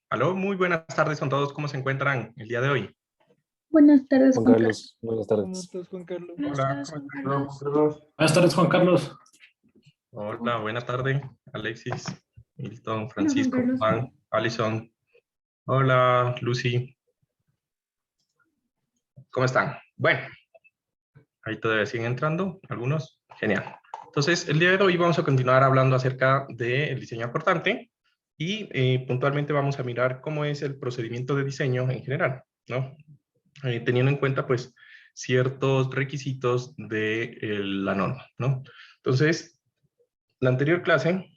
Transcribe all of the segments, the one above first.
Aló, muy buenas tardes con todos. ¿Cómo se encuentran el día de hoy? Buenas tardes, Juan Juan Carlos, buenas tardes. ¿Cómo estás, Juan Carlos? Buenas Hola, tardes, ¿cómo Juan están? Carlos. Buenas tardes, Juan Carlos. Hola, buena tarde. Alexis, Milton, Hola, Juan Francisco, Carlos. Juan, Alison. Hola, Lucy. ¿Cómo están? Bueno, ahí todavía siguen entrando algunos. Genial. Entonces, el día de hoy vamos a continuar hablando acerca del diseño acortante y puntualmente vamos a mirar cómo es el procedimiento de diseño en general, ¿no? Teniendo en cuenta, pues, ciertos requisitos de la norma, ¿no? Entonces, la anterior clase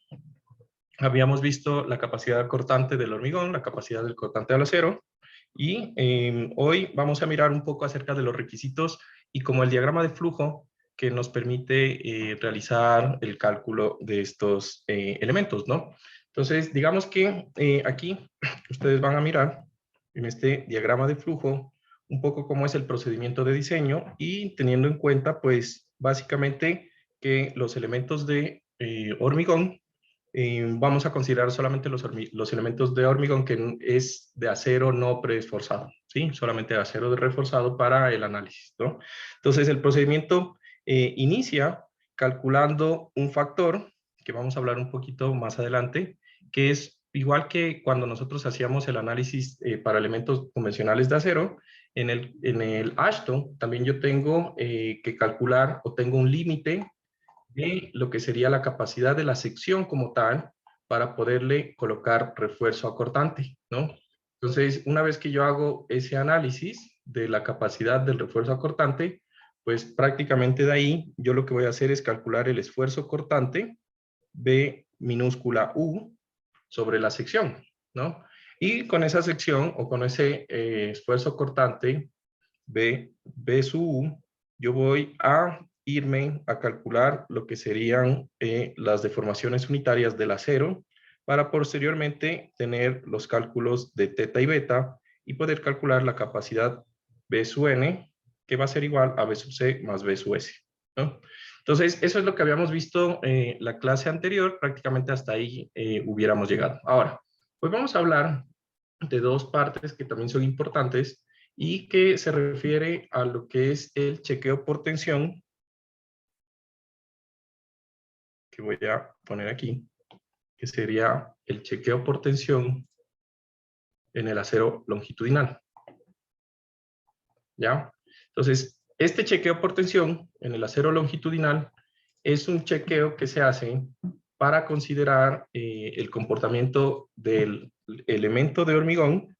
habíamos visto la capacidad cortante del hormigón, la capacidad del cortante del acero, y hoy vamos a mirar un poco acerca de los requisitos y como el diagrama de flujo que nos permite realizar el cálculo de estos elementos, ¿no? Entonces, digamos que aquí ustedes van a mirar en este diagrama de flujo un poco cómo es el procedimiento de diseño y teniendo en cuenta, pues, básicamente que los elementos de hormigón vamos a considerar solamente los elementos de hormigón que es de acero no preesforzado, ¿sí? Solamente de acero reforzado para el análisis, ¿no? Entonces, el procedimiento inicia calculando un factor, que vamos a hablar un poquito más adelante, que es igual que cuando nosotros hacíamos el análisis para elementos convencionales de acero, en el AASHTO también yo tengo que calcular o tengo un límite de lo que sería la capacidad de la sección como tal para poderle colocar refuerzo acortante, ¿no? Entonces, una vez que yo hago ese análisis de la capacidad del refuerzo acortante, pues prácticamente de ahí yo lo que voy a hacer es calcular el esfuerzo cortante B minúscula U sobre la sección, ¿no? Y con esa sección o con ese esfuerzo cortante B sub U, yo voy a irme a calcular lo que serían las deformaciones unitarias del acero para posteriormente tener los cálculos de teta y beta y poder calcular la capacidad B sub N, que va a ser igual a B sub C más B sub S, ¿no? Entonces, eso es lo que habíamos visto la clase anterior, prácticamente hasta ahí hubiéramos llegado. Ahora, pues vamos a hablar de dos partes que también son importantes y que se refiere a lo que es el chequeo por tensión, que voy a poner aquí, que sería el chequeo por tensión en el acero longitudinal. ¿Ya? Entonces, este chequeo por tensión en el acero longitudinal es un chequeo que se hace para considerar el comportamiento del elemento de hormigón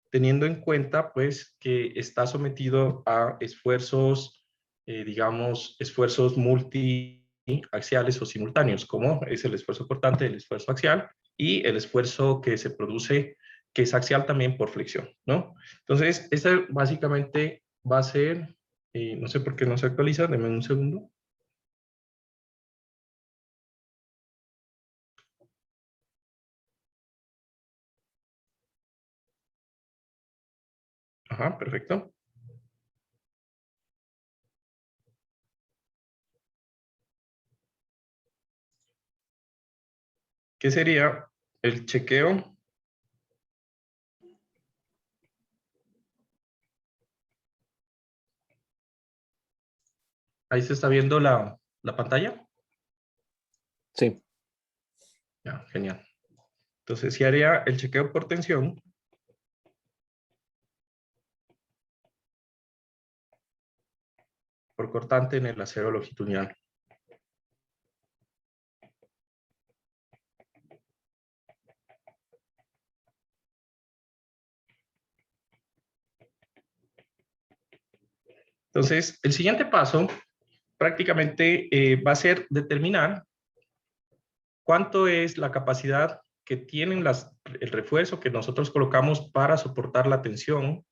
teniendo en cuenta pues que está sometido a esfuerzos, digamos, esfuerzos multiaxiales o simultáneos, como es el esfuerzo cortante, el esfuerzo axial y el esfuerzo que se produce, que es axial también por flexión, ¿no? Entonces, este básicamente va a ser, no sé por qué no se actualiza, denme un segundo. Ajá, perfecto. ¿Qué sería el chequeo? Ahí se está viendo la pantalla. Sí. Ya, genial. Entonces, si haría el chequeo por tensión, por cortante en el acero longitudinal. Entonces, el siguiente paso prácticamente va a ser determinar cuánto es la capacidad que tienen el refuerzo que nosotros colocamos para soportar la tensión,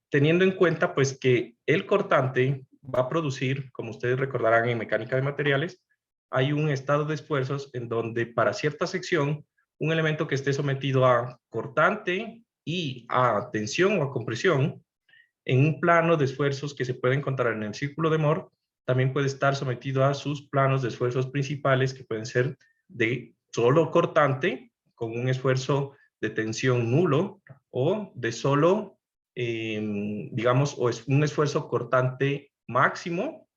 teniendo en cuenta pues que el cortante va a producir, como ustedes recordarán en mecánica de materiales, hay un estado de esfuerzos en donde para cierta sección, un elemento que esté sometido a cortante y a tensión o a compresión, en un plano de esfuerzos que se puede encontrar en el círculo de Moore, también puede estar sometido a sus planos de esfuerzos principales, que pueden ser de solo cortante, con un esfuerzo de tensión nulo, o de solo, digamos, o es un esfuerzo cortante máximo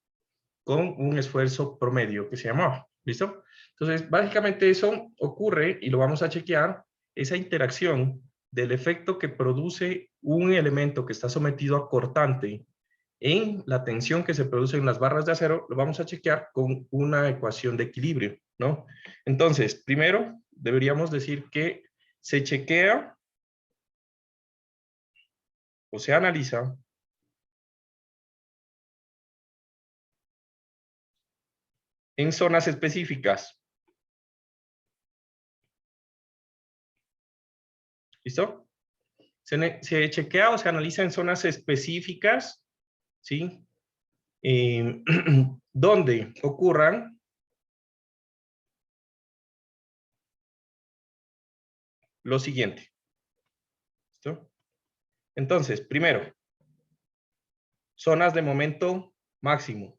con un esfuerzo promedio, que se llama, ¿listo? Entonces, básicamente eso ocurre, y lo vamos a chequear, esa interacción del efecto que produce un elemento que está sometido a cortante en la tensión que se produce en las barras de acero, lo vamos a chequear con una ecuación de equilibrio, ¿no? Entonces, primero, deberíamos decir que se chequea o se analiza en zonas específicas. ¿Listo? Se chequea o se analiza en zonas específicas, ¿sí? Donde ocurran lo siguiente. ¿Listo? Entonces, primero, zonas de momento máximo.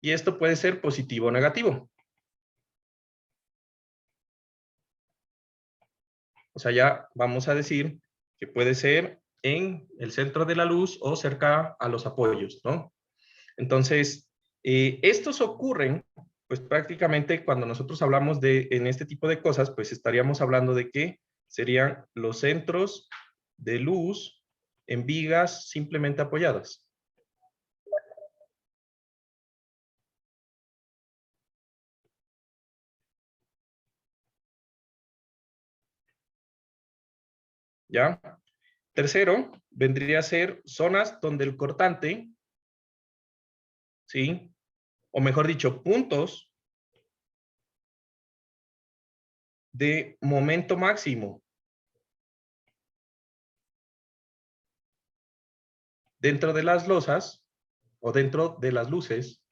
Y esto puede ser positivo o negativo. O sea, ya vamos a decir que puede ser en el centro de la luz o cerca a los apoyos, ¿no? Entonces, estos ocurren, pues prácticamente cuando nosotros hablamos en este tipo de cosas, pues estaríamos hablando de que serían los centros de luz en vigas simplemente apoyadas. ¿Ya? Tercero, vendría a ser zonas donde el cortante, ¿sí? O mejor dicho, puntos de momento máximo dentro de las losas o dentro de las luces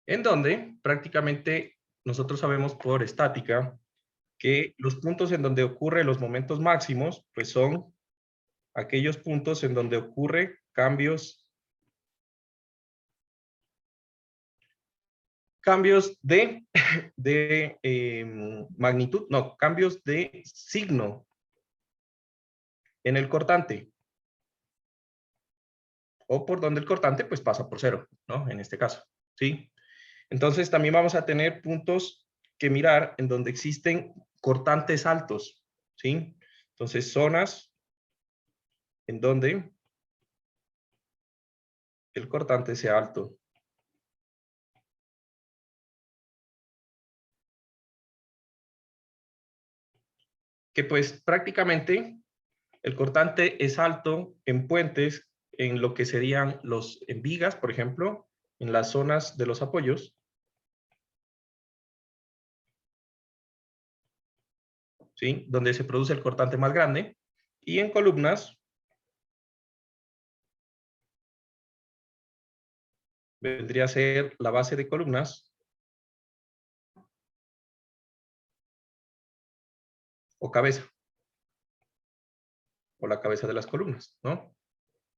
en donde prácticamente nosotros sabemos por estática que los puntos en donde ocurren los momentos máximos, pues son aquellos puntos en donde ocurre cambios de magnitud, no, cambios de signo en el cortante, o por donde el cortante pues pasa por cero, ¿no? En este caso, ¿sí? Entonces también vamos a tener puntos que mirar en donde existen cortantes altos, ¿sí? Entonces zonas en donde el cortante sea alto. Que pues prácticamente el cortante es alto en puentes, en lo que serían en vigas, por ejemplo, en las zonas de los apoyos, ¿sí? Donde se produce el cortante más grande, y en columnas, vendría a ser la base de columnas, o cabeza, o la cabeza de las columnas, ¿no?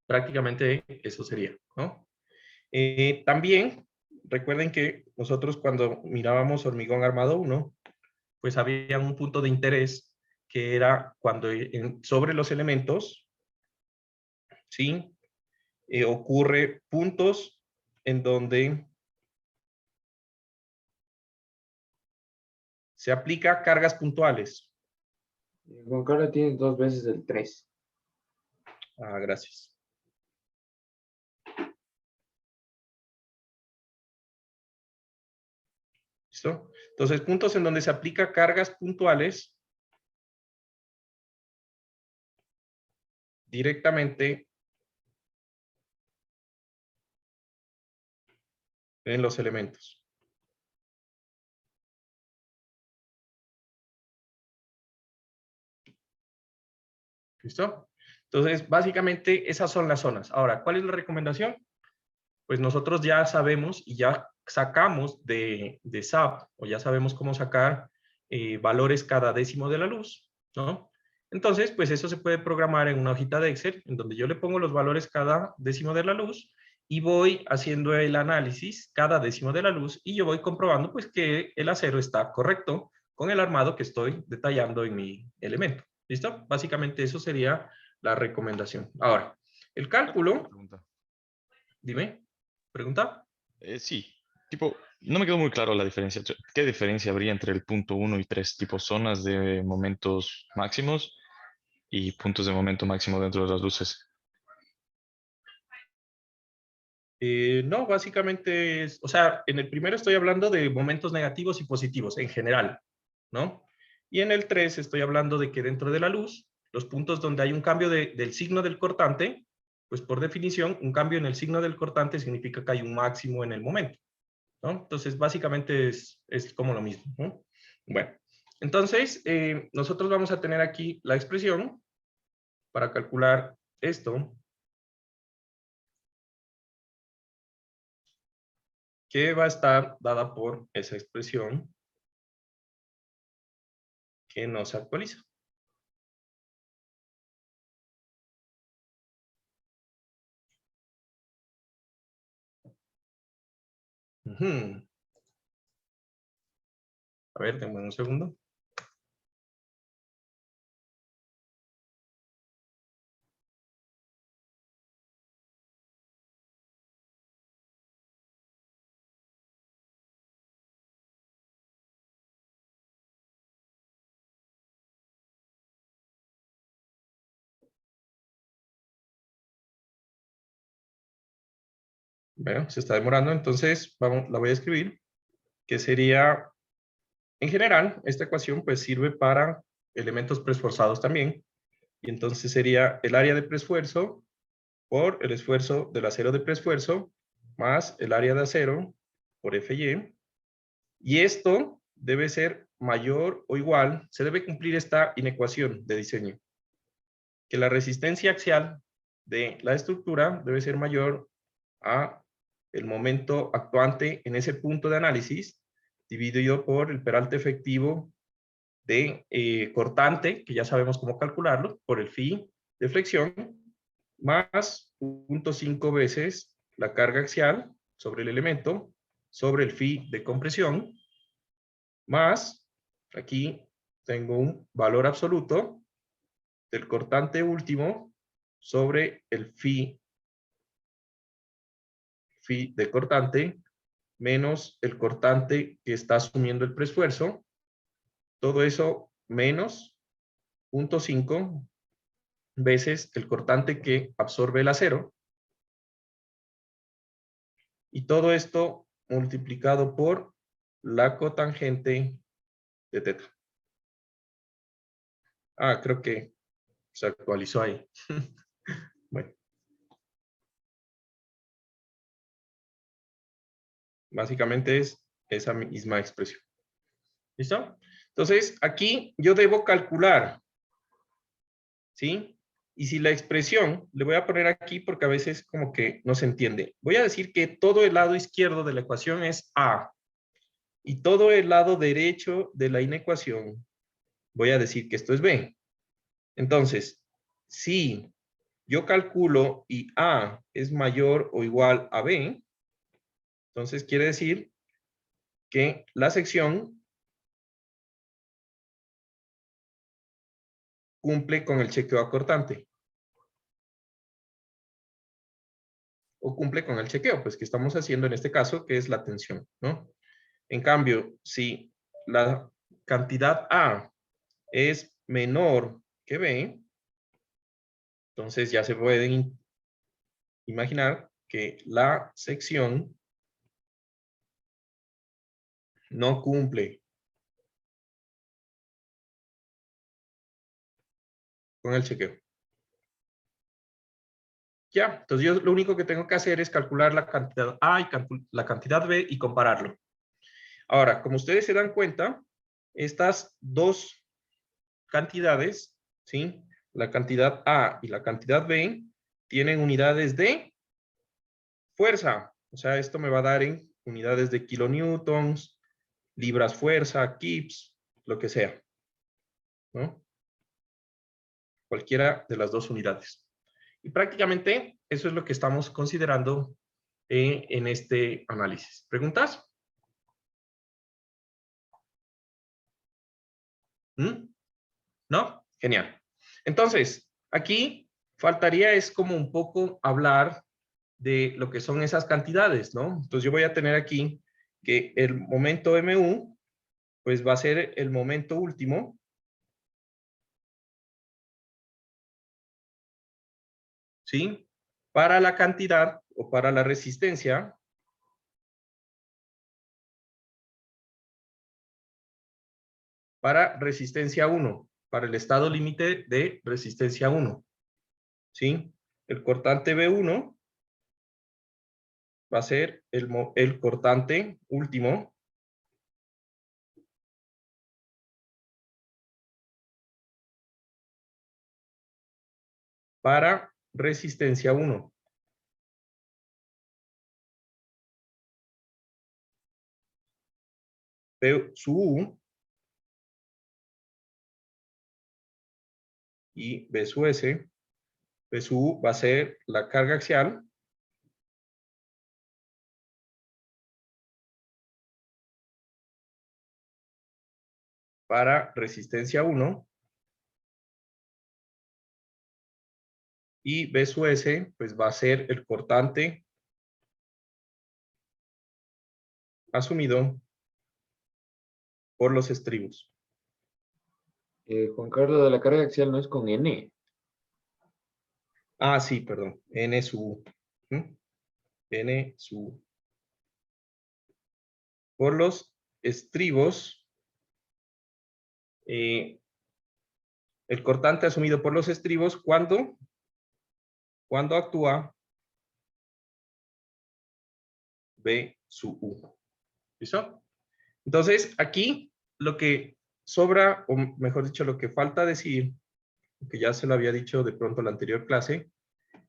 Prácticamente eso sería, ¿no? También, recuerden que nosotros cuando mirábamos hormigón armado 1, pues había un punto de interés que era cuando sobre los elementos, ¿sí? ocurre puntos en donde se aplica cargas puntuales. Juan Carlos tiene 2 veces el 3. Ah, gracias. ¿Listo? Entonces, puntos en donde se aplica cargas puntuales directamente en los elementos. ¿Listo? Entonces, básicamente esas son las zonas. Ahora, ¿cuál es la recomendación? Pues nosotros ya sabemos y ya sacamos de SAP, o ya sabemos cómo sacar valores cada décimo de la luz, ¿no? Entonces, pues eso se puede programar en una hojita de Excel, en donde yo le pongo los valores cada décimo de la luz, y voy haciendo el análisis cada décimo de la luz, y yo voy comprobando pues que el acero está correcto con el armado que estoy detallando en mi elemento. ¿Listo? Básicamente eso sería la recomendación. Ahora, el cálculo, Pregunta. dime, pregunta. Sí, tipo, no me quedó muy claro la diferencia. ¿Qué diferencia habría entre el punto 1 y 3? Tipo, zonas de momentos máximos y puntos de momento máximo dentro de las luces. No, básicamente es, o sea, en el primero estoy hablando de momentos negativos y positivos en general, ¿no? Y en el 3 estoy hablando de que dentro de la luz, los puntos donde hay un cambio del signo del cortante, pues por definición, un cambio en el signo del cortante significa que hay un máximo en el momento, ¿no? Entonces, básicamente es como lo mismo, ¿no? Bueno, entonces, nosotros vamos a tener aquí la expresión para calcular esto, que va a estar dada por esa expresión que no se actualiza. Ujú. A ver, denme un segundo. Bueno, se está demorando, entonces vamos, la voy a escribir, que sería, en general, esta ecuación pues sirve para elementos preesforzados también, y entonces sería el área de preesfuerzo por el esfuerzo del acero de preesfuerzo más el área de acero por FY, y esto debe ser mayor o igual, se debe cumplir esta inecuación de diseño, que la resistencia axial de la estructura debe ser mayor a el momento actuante en ese punto de análisis, dividido por el peralte efectivo de cortante, que ya sabemos cómo calcularlo, por el phi de flexión, más 0.5 veces la carga axial sobre el elemento, sobre el phi de compresión, más, aquí tengo un valor absoluto del cortante último sobre el phi de cortante, menos el cortante que está asumiendo el preesfuerzo, todo eso menos 0.5 veces el cortante que absorbe el acero, y todo esto multiplicado por la cotangente de teta. Ah, creo que se actualizó ahí. Bueno, básicamente es esa misma expresión. ¿Listo? Entonces, aquí yo debo calcular, ¿sí? Y si la expresión, le voy a poner aquí porque a veces como que no se entiende. Voy a decir que todo el lado izquierdo de la ecuación es A, y todo el lado derecho de la inecuación, voy a decir que esto es B. Entonces, si yo calculo y A es mayor o igual a B, entonces quiere decir que la sección cumple con el chequeo acortante. o cumple con el chequeo, pues que estamos haciendo en este caso, que es la tensión, ¿no? En cambio, si la cantidad A es menor que B, entonces ya se pueden imaginar que la sección no cumple con el chequeo. Ya, entonces yo lo único que tengo que hacer es calcular la cantidad A y la cantidad B y compararlo. Ahora, como ustedes se dan cuenta, estas dos cantidades, ¿sí? La cantidad A y la cantidad B tienen unidades de fuerza. O sea, esto me va a dar en unidades de kilonewtons, libras fuerza, kips, lo que sea, ¿no? Cualquiera de las dos unidades. Y prácticamente eso es lo que estamos considerando en este análisis. ¿Preguntas? ¿Mm? ¿No? Genial. Entonces, aquí faltaría es como un poco hablar de lo que son esas cantidades, ¿no? Entonces yo voy a tener aquí que el momento MU, pues va a ser el momento último, ¿sí? Para la cantidad o para la resistencia para resistencia 1, para el estado límite de resistencia 1, ¿sí? El cortante B1 va a ser el cortante último para resistencia 1. B su U y B su S. B su U va a ser la carga axial para resistencia 1 y B su S pues va a ser el cortante asumido por los estribos. Juan Carlos, de la carga axial no es con N. Ah, sí, perdón. N su U. ¿Mm? N su U. Por los estribos, el cortante asumido por los estribos cuando actúa B su U. ¿Listo? Entonces, aquí lo que sobra, o mejor dicho, lo que falta decir, que ya se lo había dicho de pronto en la anterior clase,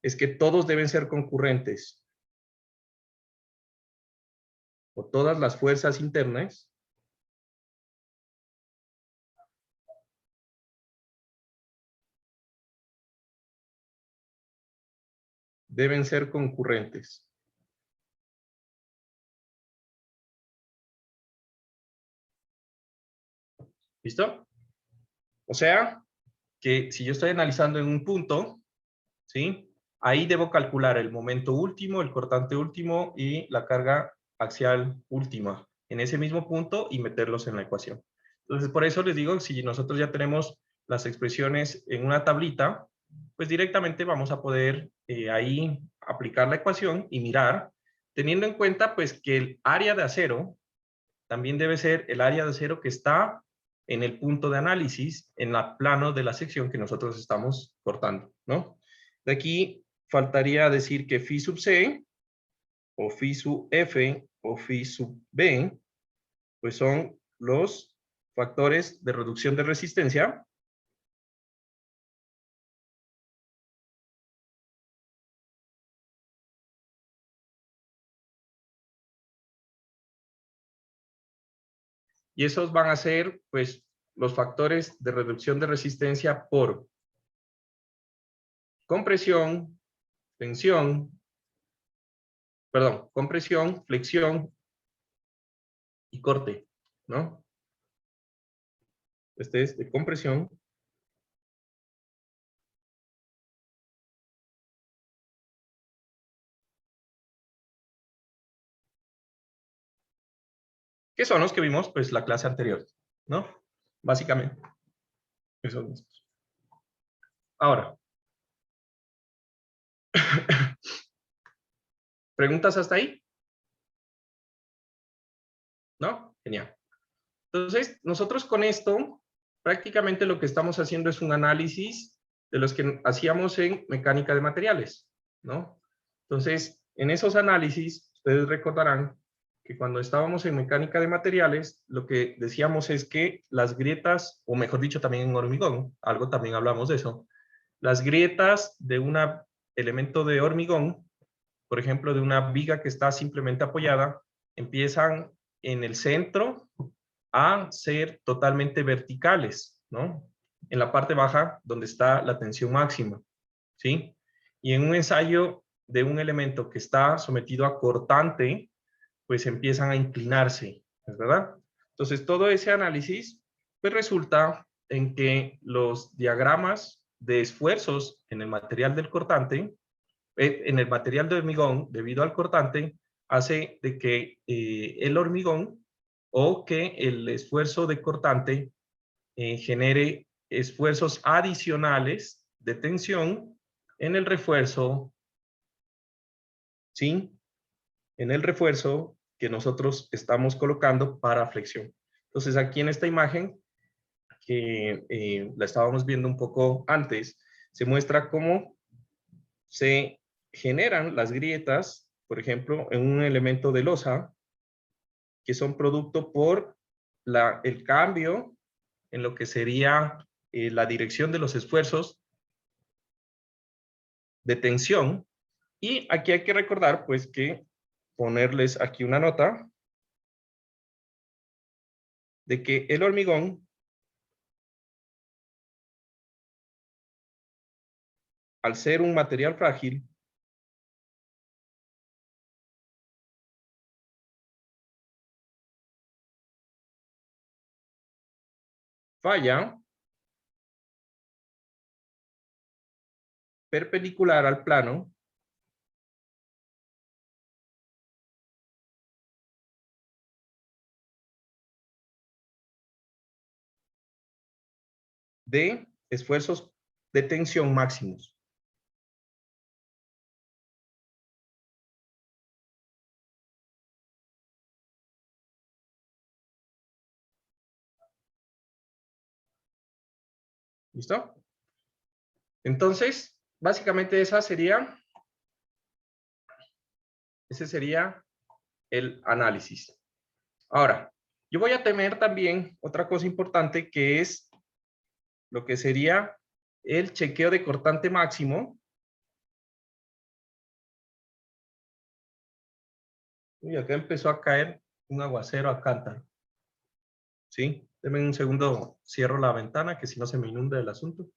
es que todos deben ser concurrentes. O todas las fuerzas internas deben ser concurrentes. ¿Listo? O sea, que si yo estoy analizando en un punto, ¿sí? Ahí debo calcular el momento último, el cortante último y la carga axial última en ese mismo punto y meterlos en la ecuación. Entonces, por eso les digo, si nosotros ya tenemos las expresiones en una tablita, pues directamente vamos a poder ahí aplicar la ecuación y mirar, teniendo en cuenta pues que el área de acero también debe ser el área de acero que está en el punto de análisis, en la plano de la sección que nosotros estamos cortando, ¿no? De aquí faltaría decir que phi sub C, o phi sub F, o phi sub B, pues son los factores de reducción de resistencia y esos van a ser, pues, los factores de reducción de resistencia por compresión, tensión, perdón, compresión, flexión y corte, ¿no? Este es de compresión, que son los que vimos pues la clase anterior, ¿no? Básicamente. Esos mismos. Ahora. ¿Preguntas hasta ahí? ¿No? Genial. Entonces, nosotros con esto, prácticamente lo que estamos haciendo es un análisis de los que hacíamos en mecánica de materiales, ¿no? Entonces, en esos análisis, ustedes recordarán que cuando estábamos en mecánica de materiales, lo que decíamos es que las grietas, o mejor dicho, también en hormigón, algo también hablamos de eso, las grietas de un elemento de hormigón, por ejemplo, de una viga que está simplemente apoyada, empiezan en el centro a ser totalmente verticales, ¿no? En la parte baja, donde está la tensión máxima, ¿sí? Y en un ensayo de un elemento que está sometido a cortante, pues empiezan a inclinarse, ¿es verdad? Entonces, todo ese análisis, pues resulta en que los diagramas de esfuerzos en el material del cortante, en el material de hormigón, debido al cortante, hace de que el hormigón o que el esfuerzo de cortante genere esfuerzos adicionales de tensión en el refuerzo, ¿sí? En el refuerzo que nosotros estamos colocando para flexión. Entonces, aquí en esta imagen, que la estábamos viendo un poco antes, se muestra cómo se generan las grietas, por ejemplo, en un elemento de losa, que son producto por el cambio en lo que sería la dirección de los esfuerzos de tensión. Y aquí hay que recordar, pues, que ponerles aquí una nota de que el hormigón, al ser un material frágil, falla perpendicular al plano de esfuerzos de tensión máximos. ¿Listo? Entonces, básicamente ese sería el análisis. Ahora, yo voy a tener también otra cosa importante que es lo que sería el chequeo de cortante máximo. Uy, acá empezó a caer un aguacero a cántaro. ¿Sí? Denme un segundo, cierro la ventana que si no se me inunda el asunto.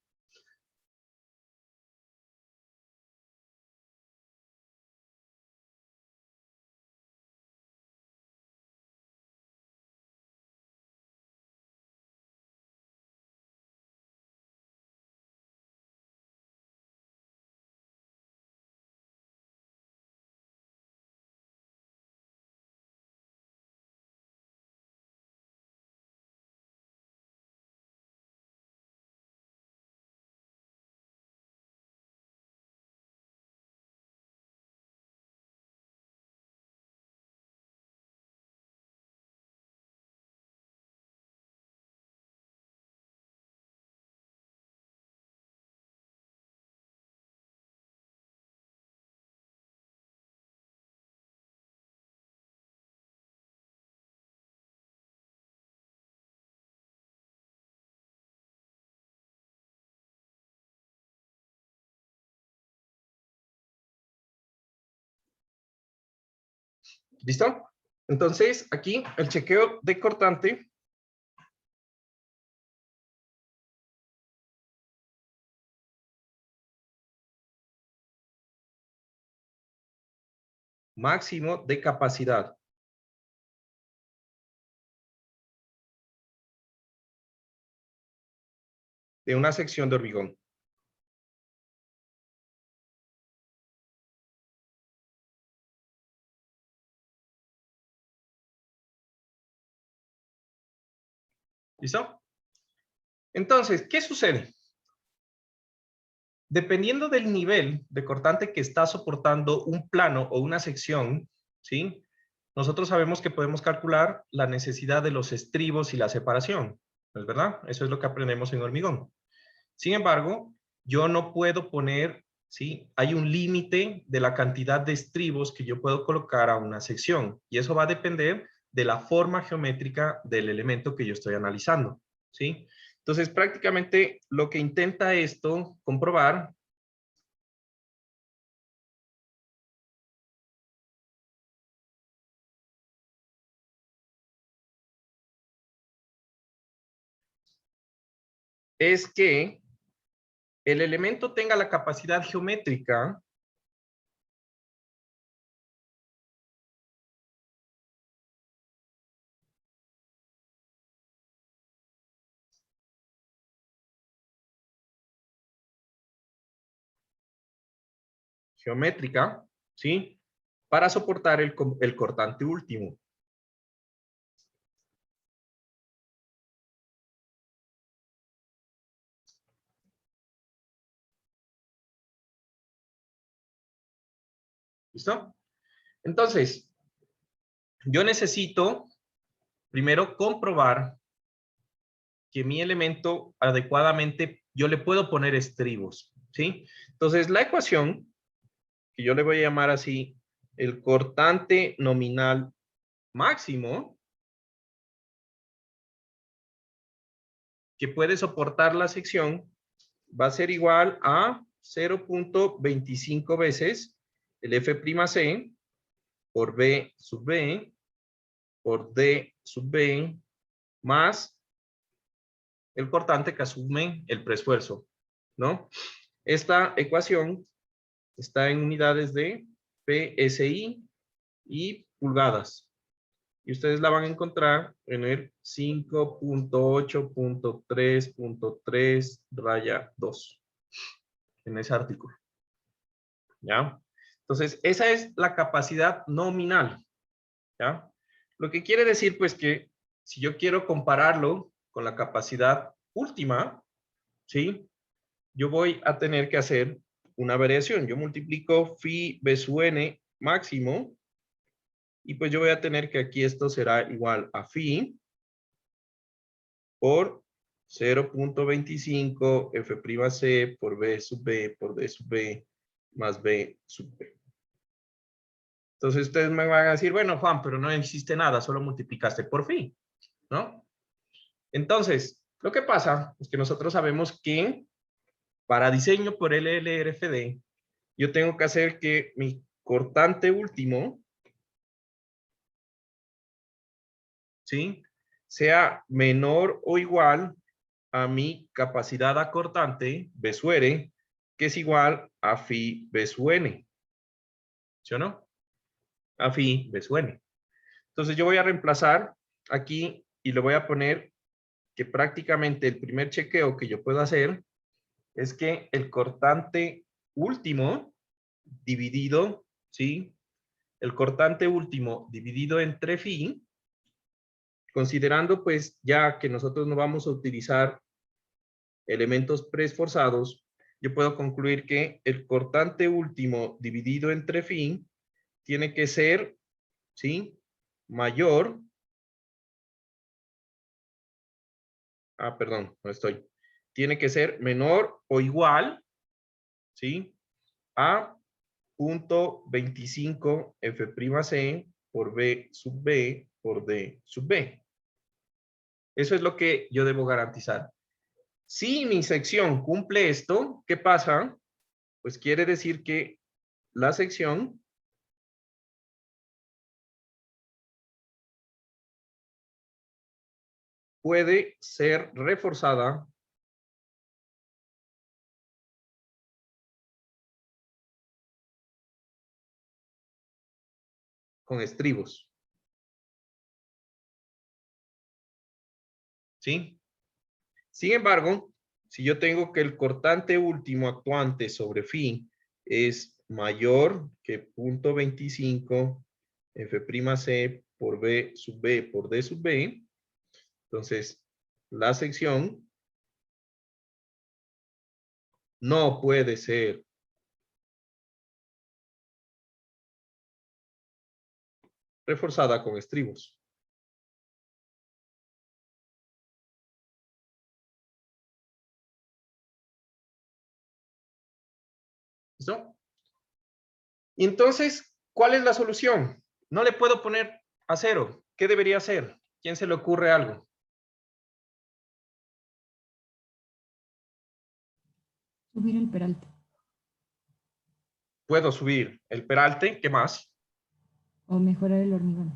¿Listo? Entonces, aquí el chequeo de cortante máximo de capacidad. De una sección de hormigón. ¿Listo? Entonces, ¿qué sucede? Dependiendo del nivel de cortante que está soportando un plano o una sección, ¿sí? Nosotros sabemos que podemos calcular la necesidad de los estribos y la separación, ¿no es verdad? Eso es lo que aprendemos en hormigón. Sin embargo, yo no puedo poner, ¿sí? Hay un límite de la cantidad de estribos que yo puedo colocar a una sección, y eso va a depender de la forma geométrica del elemento que yo estoy analizando, ¿sí? Entonces, prácticamente lo que intenta esto comprobar es que el elemento tenga la capacidad geométrica ¿sí? Para soportar el cortante último. ¿Listo? Entonces, yo necesito primero comprobar que mi elemento adecuadamente, yo le puedo poner estribos, ¿sí? Entonces, la ecuación, que yo le voy a llamar así, el cortante nominal máximo, que puede soportar la sección, va a ser igual a 0.25 veces el F'C por B sub B por D sub B más el cortante que asume el preesfuerzo, ¿no? Esta ecuación está en unidades de PSI y pulgadas. Y ustedes la van a encontrar en el 5.8.3.3 raya 2, en ese artículo. ¿Ya? Entonces, esa es la capacidad nominal. ¿Ya? Lo que quiere decir, pues, que si yo quiero compararlo con la capacidad última, ¿sí? Yo voy a tener que hacer una variación. Yo multiplico phi b sub n máximo, y pues yo voy a tener que aquí esto será igual a phi por 0.25 F'C por B sub B por D sub B más B sub B. Entonces ustedes me van a decir, bueno, Juan, pero no existe nada, solo multiplicaste por phi, ¿no? Entonces, lo que pasa es que nosotros sabemos que para diseño por LLRFD, yo tengo que hacer que mi cortante último, ¿sí? Sea menor o igual a mi capacidad acortante, B sub R, que es igual a phi B sub N. ¿Sí o no? A phi B sub N. Entonces yo voy a reemplazar aquí y le voy a poner que prácticamente el primer chequeo que yo puedo hacer es que el cortante último dividido, ¿sí? El cortante último dividido entre phi, considerando pues ya que nosotros no vamos a utilizar elementos preesforzados, yo puedo concluir que el cortante último dividido entre phi tiene que ser, ¿sí? Mayor. Perdón, no estoy. Tiene que ser menor o igual, ¿sí? A 0.25 F'C por B sub B por D sub B. Eso es lo que yo debo garantizar. Si mi sección cumple esto, ¿qué pasa? Pues quiere decir que la sección puede ser reforzada con estribos. ¿Sí? Sin embargo, si yo tengo que el cortante último actuante sobre phi es mayor que 0.25 F'C por B sub B por D sub B, entonces la sección no puede ser reforzada con estribos. ¿Listo? Y entonces, ¿cuál es la solución? No le puedo poner a 0. ¿Qué debería hacer? ¿Quién se le ocurre algo? Subir el peralte. Puedo subir el peralte. ¿Qué más? O mejorar el hormigón.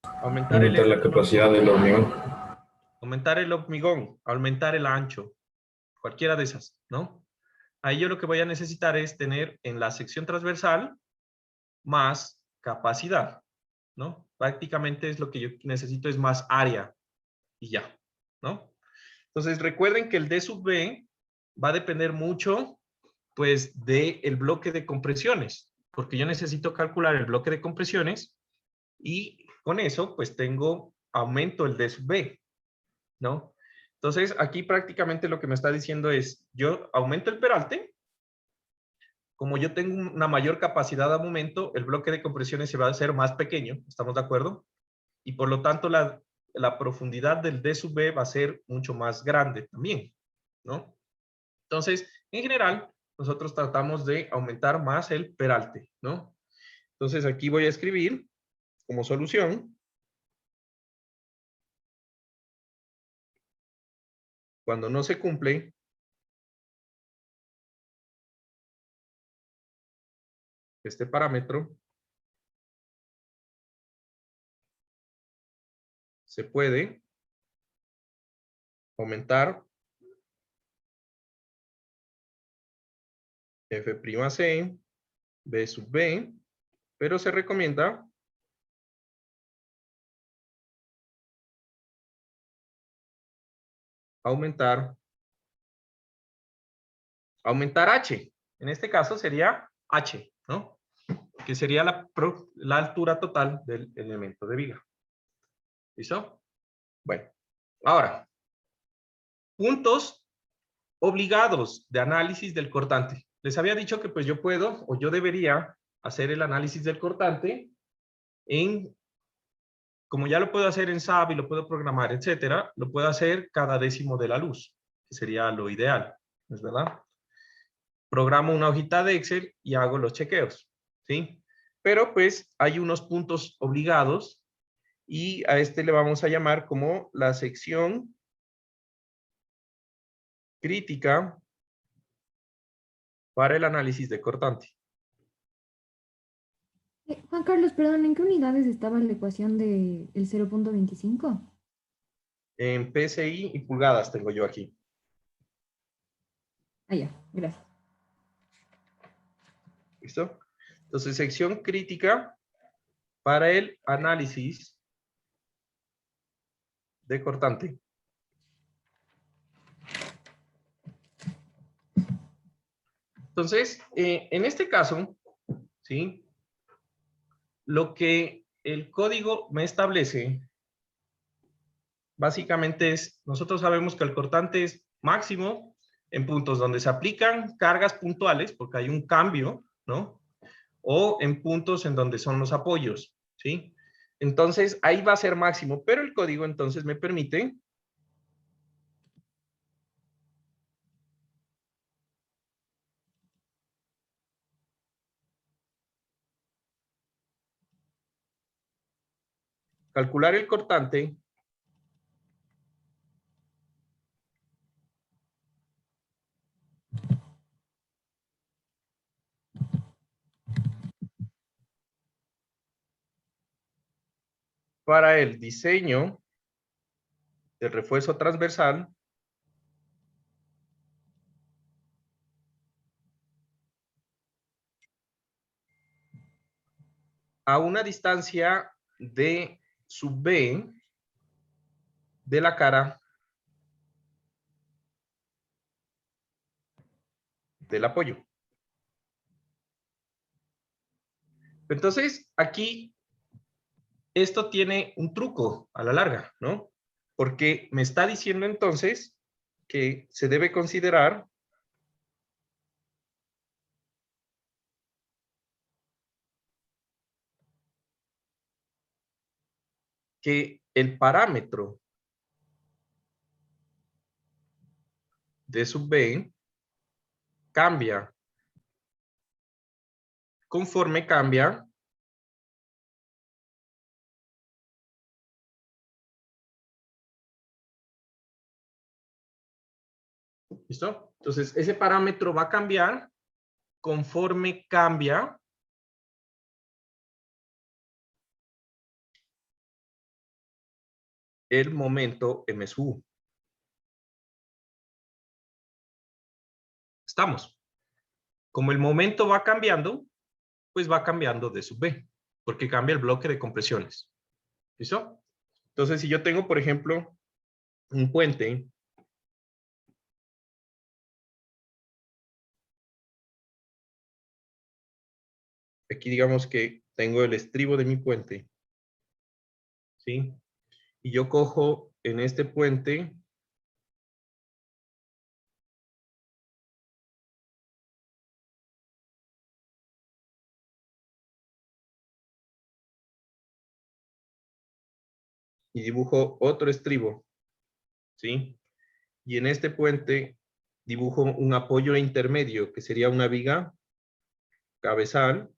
Aumentar Aumentar la capacidad del hormigón. aumentar el hormigón, aumentar el ancho. Cualquiera de esas, ¿no? Ahí yo lo que voy a necesitar es tener en la sección transversal más capacidad, ¿no? Prácticamente es lo que yo necesito, es más área y ya, ¿no? Entonces recuerden que el D sub B va a depender mucho, pues, del bloque de compresiones, porque yo necesito calcular el bloque de compresiones y con eso, pues, aumento el D sub B, ¿no? Entonces, aquí prácticamente lo que me está diciendo es, yo aumento el peralte, como yo tengo una mayor capacidad de aumento, el bloque de compresiones se va a hacer más pequeño, ¿estamos de acuerdo? Y por lo tanto, la profundidad del D sub B va a ser mucho más grande también, ¿no? Entonces, en general, nosotros tratamos de aumentar más el peralte, ¿no? Entonces, aquí voy a escribir como solución, cuando no se cumple este parámetro, se puede aumentar F'C, B sub B, pero se recomienda aumentar H. En este caso sería H, ¿no? Que sería la altura total del elemento de viga. ¿Listo? Bueno, ahora, puntos obligados de análisis del cortante. Les había dicho que pues yo puedo o yo debería hacer el análisis del cortante como ya lo puedo hacer en SAP y lo puedo programar, etcétera, lo puedo hacer cada décimo de la luz, que sería lo ideal, ¿no es verdad? Programo una hojita de Excel y hago los chequeos, ¿sí? Pero pues hay unos puntos obligados y a este le vamos a llamar como la sección crítica para el análisis de cortante. Juan Carlos, perdón, ¿en qué unidades estaba la ecuación del 0.25? En PSI y pulgadas tengo yo aquí. Ah, ya, gracias. ¿Listo? Entonces, sección crítica para el análisis de cortante. Entonces, en este caso, ¿sí? Lo que el código me establece, básicamente es, nosotros sabemos que el cortante es máximo en puntos donde se aplican cargas puntuales, porque hay un cambio, ¿no? O en puntos en donde son los apoyos, ¿sí? Entonces, ahí va a ser máximo, pero el código entonces me permite calcular el cortante para el diseño del refuerzo transversal a una distancia de sub B de la cara del apoyo. Entonces, aquí, esto tiene un truco a la larga, ¿no? Porque me está diciendo entonces que se debe considerar que el parámetro de sub b cambia conforme cambia ¿listo? Entonces, ese parámetro va a cambiar conforme cambia el momento M sub U. Estamos. Como el momento va cambiando, pues va cambiando de sub B, porque cambia el bloque de compresiones. ¿Listo? Entonces, si yo tengo, por ejemplo, un puente, aquí digamos que tengo el estribo de mi puente, ¿sí? Y yo cojo en este puente y dibujo otro estribo, ¿sí? Y en este puente dibujo un apoyo intermedio, que sería una viga cabezal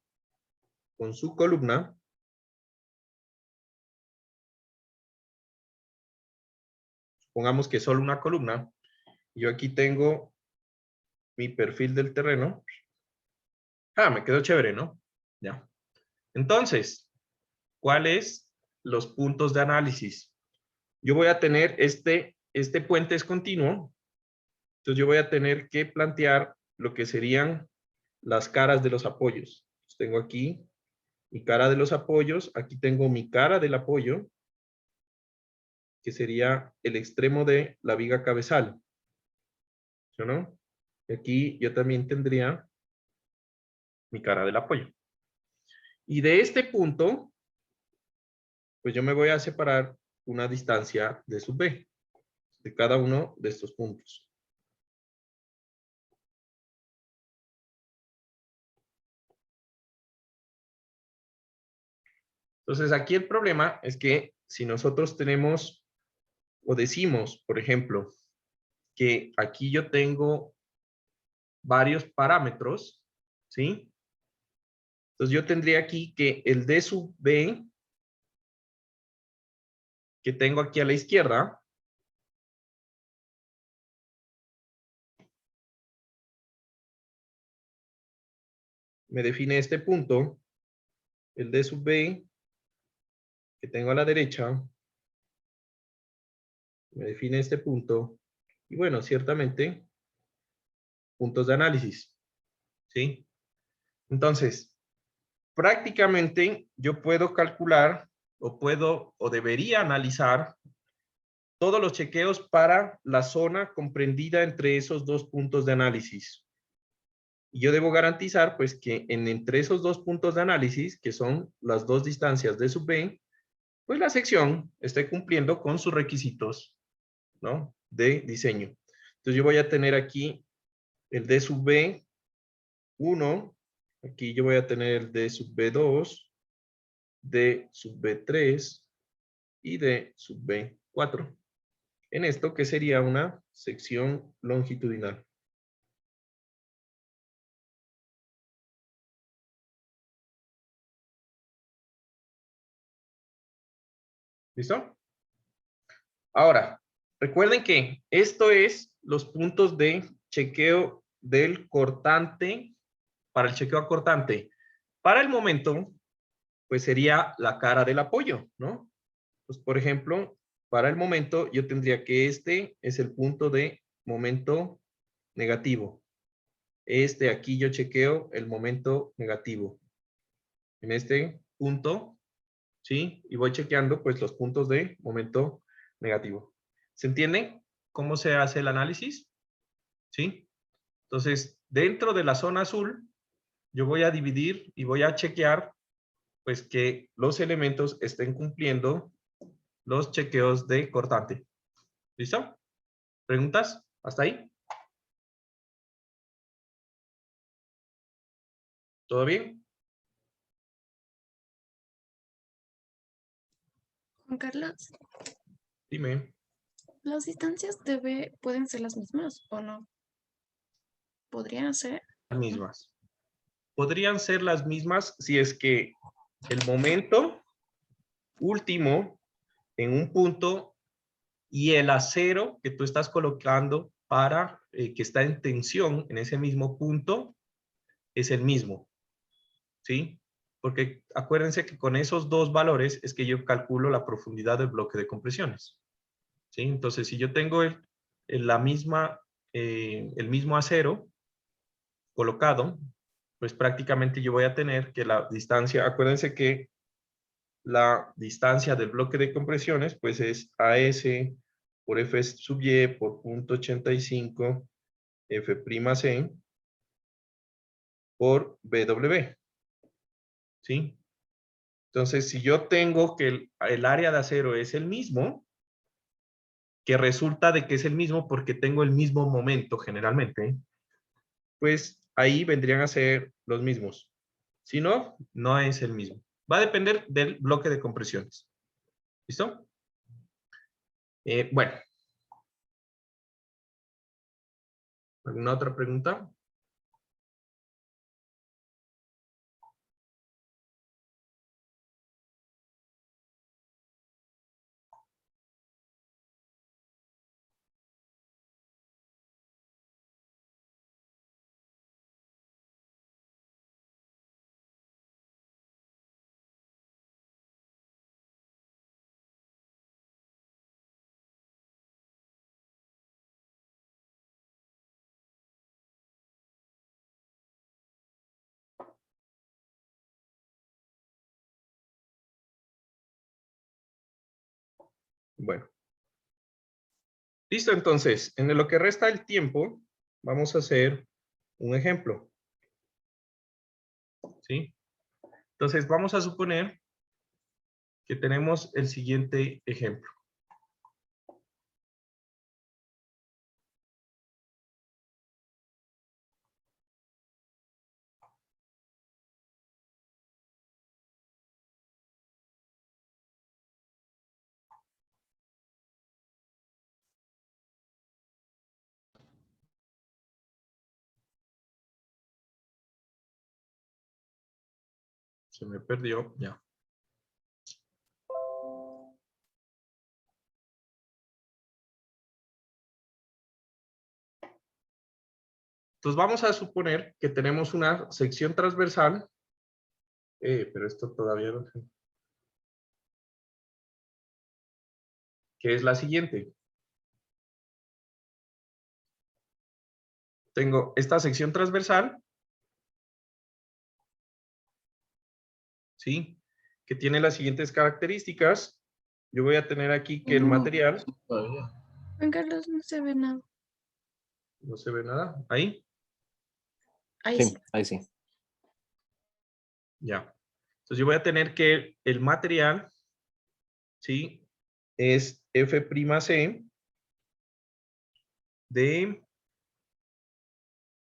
con su columna. Pongamos que solo una columna. Yo aquí tengo mi perfil del terreno. Ah, me quedó chévere, ¿no? Ya. Entonces, ¿cuáles los puntos de análisis? Yo voy a tener este puente es continuo. Entonces yo voy a tener que plantear lo que serían las caras de los apoyos. Entonces, tengo aquí mi cara de los apoyos. Aquí tengo mi cara del apoyo, que sería el extremo de la viga cabezal. ¿Sí o no? Y aquí yo también tendría mi cara del apoyo. Y de este punto, pues yo me voy a separar una distancia de sub B, de cada uno de estos puntos. Entonces aquí el problema es que si nosotros tenemos o decimos, por ejemplo, que aquí yo tengo varios parámetros, ¿sí? Entonces yo tendría aquí que el D sub B, que tengo aquí a la izquierda, me define este punto, el D sub B, que tengo a la derecha, me define este punto, y bueno, ciertamente, puntos de análisis, ¿sí? Entonces, prácticamente yo puedo calcular, o debería analizar todos los chequeos para la zona comprendida entre esos dos puntos de análisis. Y yo debo garantizar, pues, que entre esos dos puntos de análisis, que son las dos distancias de sub B, pues la sección esté cumpliendo con sus requisitos, ¿no?, de diseño. Entonces yo voy a tener aquí el D sub B 1, aquí yo voy a tener el D sub B 2, D sub B 3 y D sub B 4. En esto que sería una sección longitudinal. ¿Listo? Ahora, recuerden que esto es los puntos de chequeo del cortante, para el chequeo acortante. Para el momento, pues sería la cara del apoyo, ¿no? Pues, por ejemplo, para el momento yo tendría que este es el punto de momento negativo. Este aquí yo chequeo el momento negativo. En este punto, ¿sí? Y voy chequeando pues los puntos de momento negativo. ¿Se entiende cómo se hace el análisis? ¿Sí? Entonces, dentro de la zona azul, yo voy a dividir y voy a chequear pues que los elementos estén cumpliendo los chequeos de cortante. ¿Listo? ¿Preguntas? ¿Hasta ahí? ¿Todo bien? Juan Carlos, Dime. ¿las distancias de B pueden ser las mismas o no? ¿Podrían ser? Las mismas. Podrían ser las mismas si es que el momento último en un punto y el acero que tú estás colocando para que está en tensión en ese mismo punto es el mismo, ¿sí? Porque acuérdense que con esos dos valores es que yo calculo la profundidad del bloque de compresiones, ¿sí? Entonces, si yo tengo el mismo acero colocado, pues prácticamente yo voy a tener que la distancia, acuérdense que la distancia del bloque de compresiones, pues es AS por F sub Y por 0.85 F'C por BW, ¿sí? Entonces, si yo tengo que el área de acero es el mismo, que resulta de que es el mismo porque tengo el mismo momento generalmente, pues ahí vendrían a ser los mismos. Si no, no es el mismo. Va a depender del bloque de compresiones. ¿Listo? Bueno. ¿Alguna otra pregunta? Bueno. Listo, entonces, en lo que resta del tiempo, vamos a hacer un ejemplo. ¿Sí? Entonces, vamos a suponer que tenemos el siguiente ejemplo. Se me perdió, ya. Entonces vamos a suponer que tenemos una sección transversal, pero esto todavía no sé, que es la siguiente. Tengo esta sección transversal, ¿sí? Que tiene las siguientes características. Yo voy a tener aquí que el No. material, Juan Carlos, no se ve nada. no se ve nada, ahí, Ahí Sí, sí. ahí sí. ya. Entonces yo voy a tener que el material, ¿sí? Es F'C de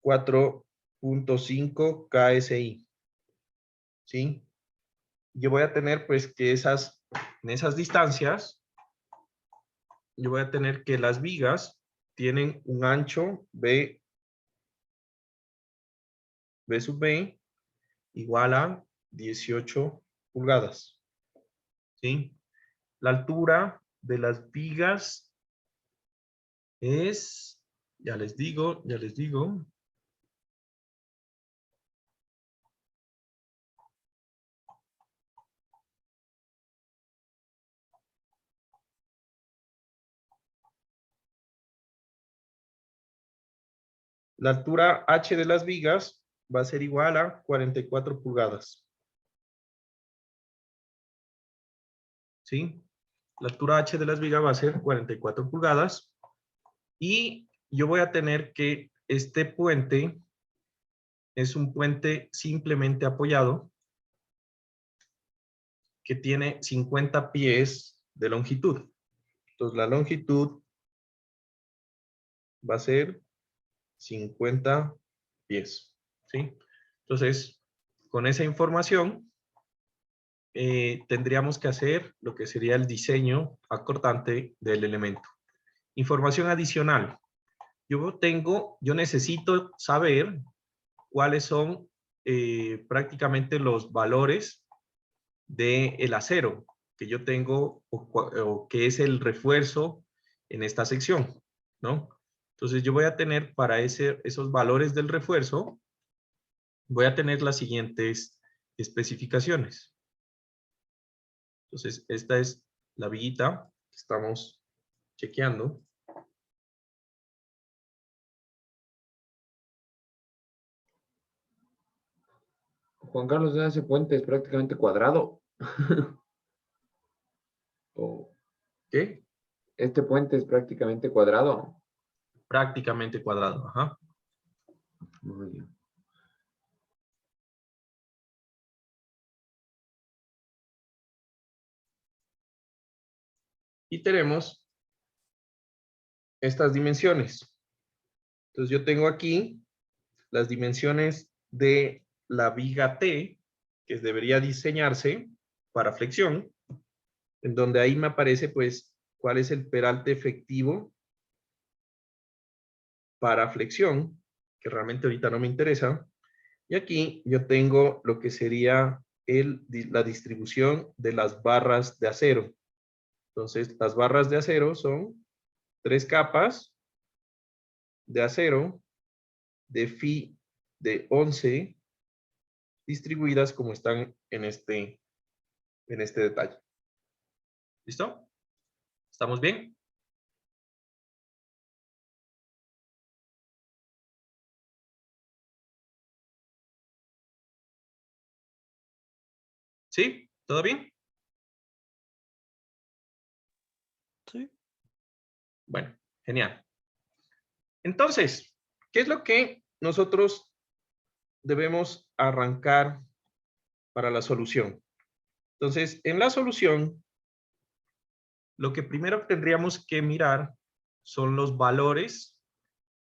4.5 KSI, ¿sí? Yo voy a tener pues que en esas distancias, yo voy a tener que las vigas tienen un ancho B sub B igual a 18 pulgadas, ¿sí? La altura de las vigas es, ya les digo, la altura H de las vigas va a ser igual a 44 pulgadas, ¿sí? La altura H de las vigas va a ser 44 pulgadas y yo voy a tener que este puente es un puente simplemente apoyado que tiene 50 pies de longitud. Entonces la longitud va a ser 50 pies, ¿sí? Entonces, con esa información, tendríamos que hacer lo que sería el diseño acortante del elemento. Información adicional. Yo necesito saber cuáles son prácticamente los valores del acero que yo tengo o que es el refuerzo en esta sección, ¿no? Entonces yo voy a tener para esos valores del refuerzo, voy a tener las siguientes especificaciones. Entonces esta es la viguita que estamos chequeando. Juan Carlos, ese puente es prácticamente cuadrado. O ¿Qué? este puente es prácticamente cuadrado. Prácticamente cuadrado, ajá. Muy bien. Y tenemos estas dimensiones. Entonces yo tengo aquí las dimensiones de la viga T, que debería diseñarse para flexión, en donde ahí me aparece pues cuál es el peralte efectivo para flexión, que realmente ahorita no me interesa. Y aquí yo tengo lo que sería la distribución de las barras de acero. Entonces, las barras de acero son 3 capas de acero de Fi de 11 distribuidas como están en este detalle. ¿Listo? ¿Estamos bien? ¿Sí? ¿Todo bien? Sí. Bueno, genial. Entonces, ¿qué es lo que nosotros debemos arrancar para la solución? Entonces, en la solución, lo que primero tendríamos que mirar son los valores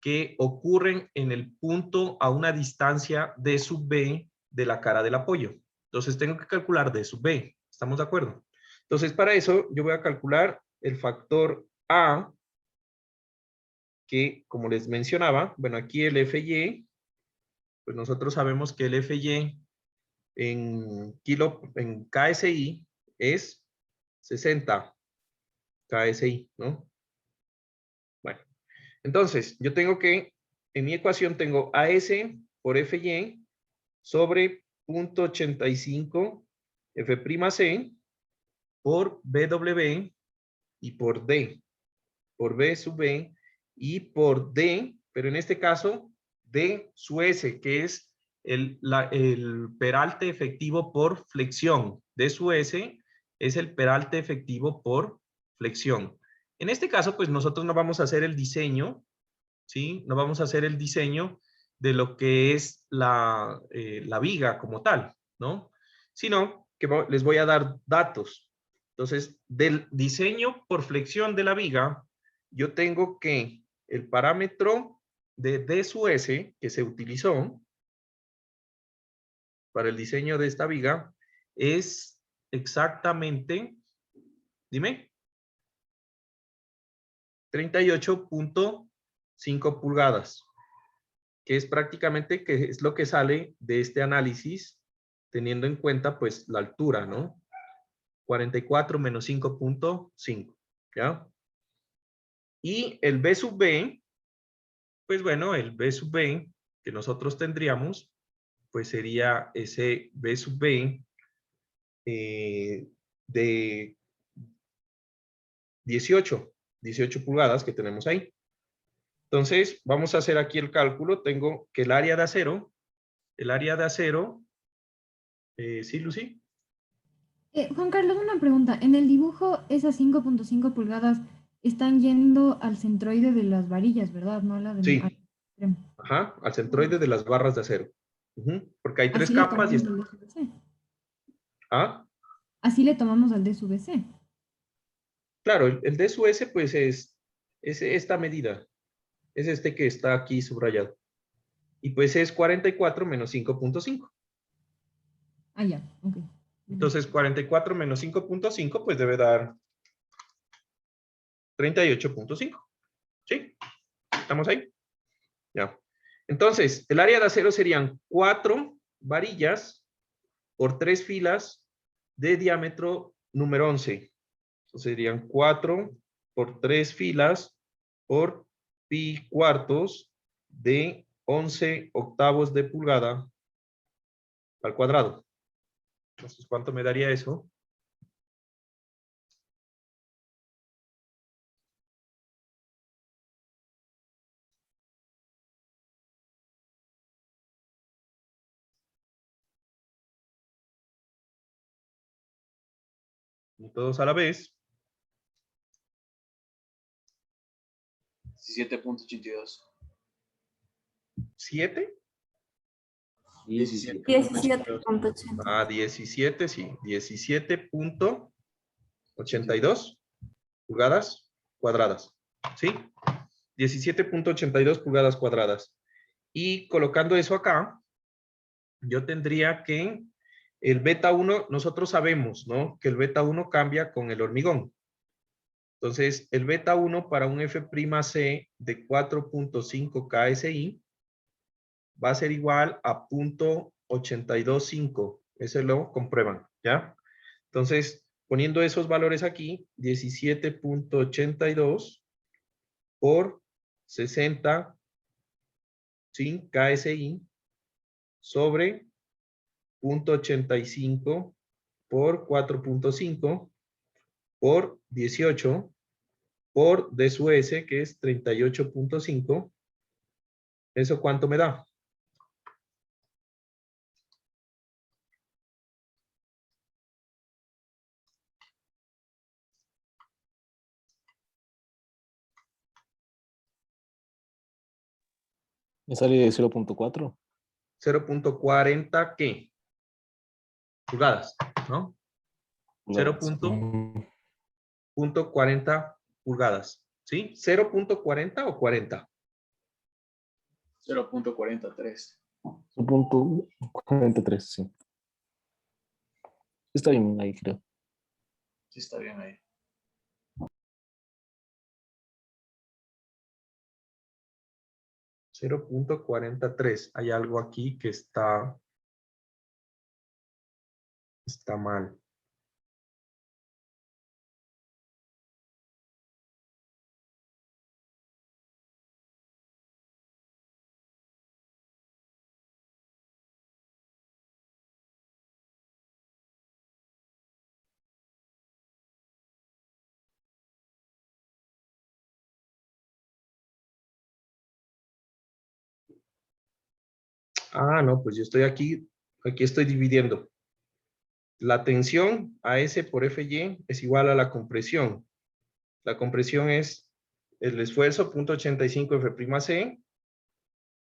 que ocurren en el punto a una distancia d sub b de la cara del apoyo. Entonces, tengo que calcular d sub b. ¿Estamos de acuerdo? Entonces, para eso, yo voy a calcular el factor A, que, como les mencionaba, bueno, aquí el FY, pues nosotros sabemos que el FY en KSI es 60 KSI, ¿no? Bueno, entonces, yo tengo que, en mi ecuación tengo AS por FY sobre 0.85 F'C por BW y por D, por B sub B y por D, pero en este caso, D sub S, que es el peralte efectivo por flexión. D sub S es el peralte efectivo por flexión. En este caso, pues nosotros no vamos a hacer el diseño, ¿sí? No vamos a hacer el diseño de lo que es la viga como tal, ¿no? Sino que les voy a dar datos. Entonces, del diseño por flexión de la viga, yo tengo que el parámetro de D sub S que se utilizó para el diseño de esta viga es exactamente, dime, 38.5 pulgadas, que es prácticamente que es lo que sale de este análisis, teniendo en cuenta pues la altura, ¿no? 44 menos 5.5, ¿ya? Y el B sub B, pues bueno, el B sub B que nosotros tendríamos, pues sería ese B sub B de 18 pulgadas que tenemos ahí. Entonces, vamos a hacer aquí el cálculo. Tengo que el área de acero, ¿sí, Lucy? Juan Carlos, una pregunta. En el dibujo, esas 5.5 pulgadas están yendo al centroide de las varillas, ¿verdad? No a la de... Sí, extremo. ajá, al centroide de las barras de acero. Porque hay 3 Así le capas y... tomamos al DSVC. ¿Ah? Así le tomamos al DSVC. Claro, el DSUS pues es esta medida. Es este que está aquí subrayado. Y pues es 44 menos 5.5. Ah, ya, ok. Entonces 44 menos 5.5 pues debe dar 38.5. ¿Sí? ¿Estamos ahí? Ya. Entonces, el área de acero serían 4 varillas por 3 filas de diámetro número 11. Entonces serían 4 por 3 filas por pi cuartos de 11 octavos de pulgada al cuadrado. Entonces, ¿cuánto me daría eso? Y todos a la vez. 17.82. 7. 17.80. Ah, 17, sí. 17.82 pulgadas cuadradas. ¿Sí? 17.82 pulgadas cuadradas. Y colocando eso acá, yo tendría que el beta 1, nosotros sabemos, ¿no? Que el beta 1 cambia con el hormigón. Entonces, el beta 1 para un F'C de 4.5 KSI va a ser igual a 0.825. Ese lo comprueban, ¿ya? Entonces, poniendo esos valores aquí, 17.82 por 60 sin KSI sobre 0.85 por 4.5 por 18 por D su S, que es 38.5. ¿Eso cuánto me da? Me sale 0.4. 0.40 ¿qué? Pulgadas, ¿no? pulgadas. 0.40 pulgadas, ¿sí? 0.40 o 40. 0.43. 0.43, sí. Está bien ahí, creo. Sí, está bien ahí. 0.43. Hay algo aquí que está mal. Ah, no, pues yo estoy aquí estoy dividiendo. La tensión AS por FY es igual a la compresión. La compresión es el esfuerzo, 0.85 F'C,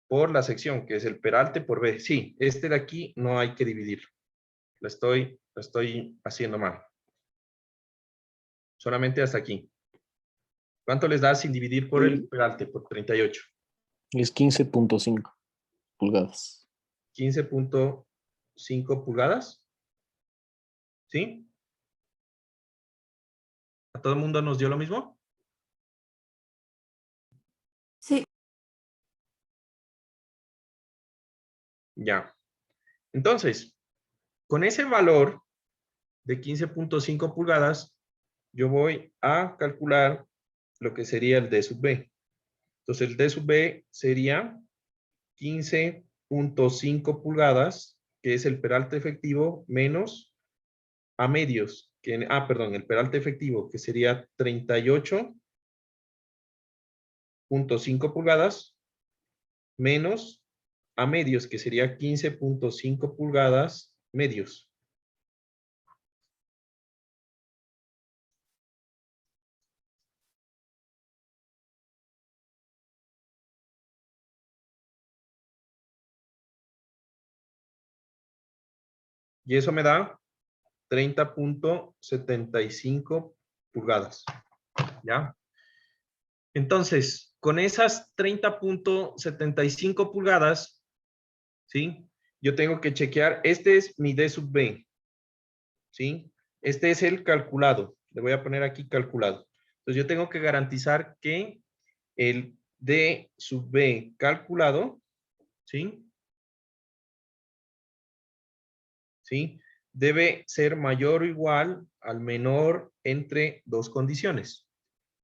por la sección, que es el peralte por B. Sí, este de aquí no hay que dividirlo. Lo estoy haciendo mal. Solamente hasta aquí. ¿Cuánto les da sin dividir por el peralte? Por 38. Es 15.5 pulgadas. 15.5 pulgadas. ¿Sí? ¿A todo el mundo nos dio lo mismo? Sí. Ya. Entonces, con ese valor de 15.5 pulgadas, yo voy a calcular lo que sería el D sub B. Entonces, el D sub B sería 15.5 pulgadas, que es el peralte efectivo, menos a medios, perdón, el peralte efectivo, que sería 38.5 pulgadas, menos a medios, que sería 15.5 pulgadas medios. Y eso me da 30.75 pulgadas. ¿Ya? Entonces, con esas 30.75 pulgadas, ¿sí? Yo tengo que chequear, este es mi D sub B, ¿sí? Este es el calculado. Le voy a poner aquí calculado. Entonces, yo tengo que garantizar que el D sub B calculado, ¿sí? ¿Sí? Debe ser mayor o igual al menor entre dos condiciones.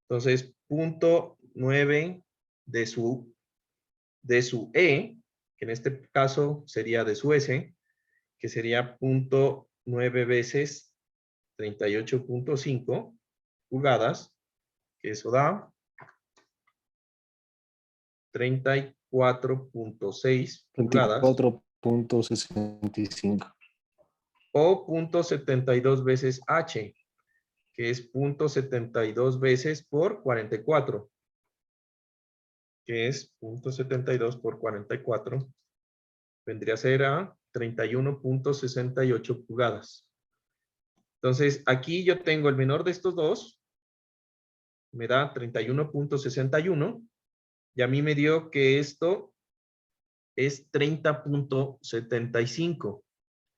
Entonces, 0.9 de su E, que en este caso sería de su S, que sería 0.9 veces 38.5 pulgadas, que eso da 34.6 pulgadas, 24.65. o 0.72 veces H, que es 0.72 veces por 44, que es 0.72 por 44, vendría a ser a 31.68 pulgadas. Entonces, aquí yo tengo el menor de estos dos, me da 31.61, y a mí me dio que esto es 30.75,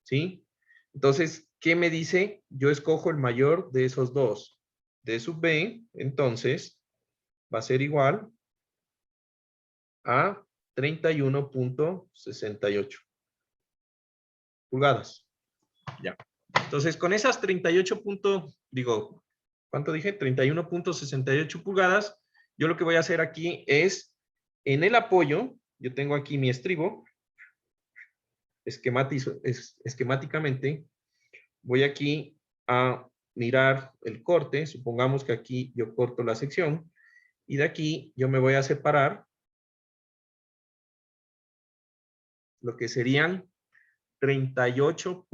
¿sí? Entonces, ¿qué me dice? Yo escojo el mayor de esos dos. D sub B, entonces, va a ser igual a 31.68 pulgadas. Ya. Entonces, con esas 38 ¿cuánto dije? 31.68 pulgadas, yo lo que voy a hacer aquí es, en el apoyo, yo tengo aquí mi estribo, esquemáticamente, voy aquí a mirar el corte, supongamos que aquí yo corto la sección, y de aquí yo me voy a separar lo que serían 38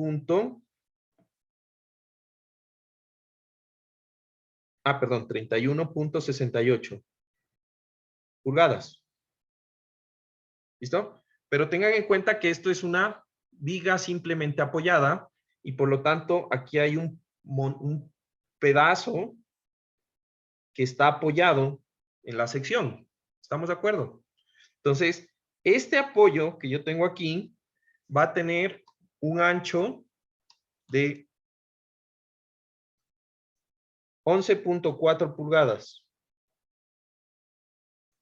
perdón, 31.68 pulgadas. ¿Listo? Pero tengan en cuenta que esto es una viga simplemente apoyada y por lo tanto aquí hay un pedazo que está apoyado en la sección. ¿Estamos de acuerdo? Entonces, este apoyo que yo tengo aquí va a tener un ancho de 11.4 pulgadas,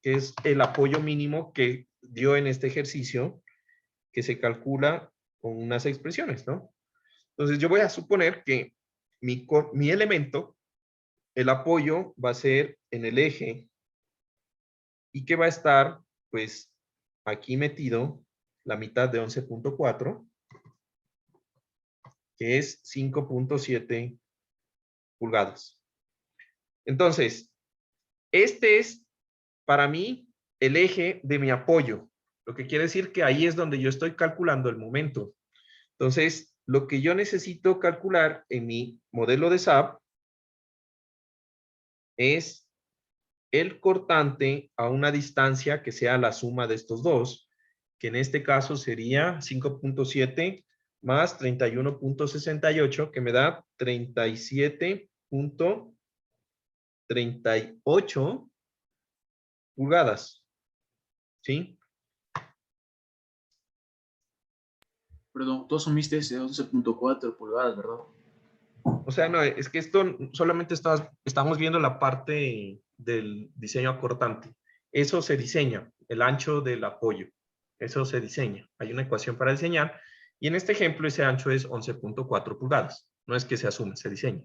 que es el apoyo mínimo que dio en este ejercicio, que se calcula con unas expresiones, ¿no? Entonces, yo voy a suponer que mi elemento, el apoyo, va a ser en el eje y que va a estar, pues, aquí metido la mitad de 11.4, que es 5.7 pulgadas. Entonces, este es para mí el eje de mi apoyo, lo que quiere decir que ahí es donde yo estoy calculando el momento. Entonces, lo que yo necesito calcular en mi modelo de SAP es el cortante a una distancia que sea la suma de estos dos, que en este caso sería 5.7 más 31.68, que me da 37.38 pulgadas. ¿Sí? Perdón, tú asumiste ese 11.4 pulgadas, ¿verdad? O sea, no, es que esto solamente estamos viendo la parte del diseño acortante. Eso se diseña, el ancho del apoyo. Eso se diseña. Hay una ecuación para diseñar. Y en este ejemplo, ese ancho es 11.4 pulgadas. No es que se asume, se diseña.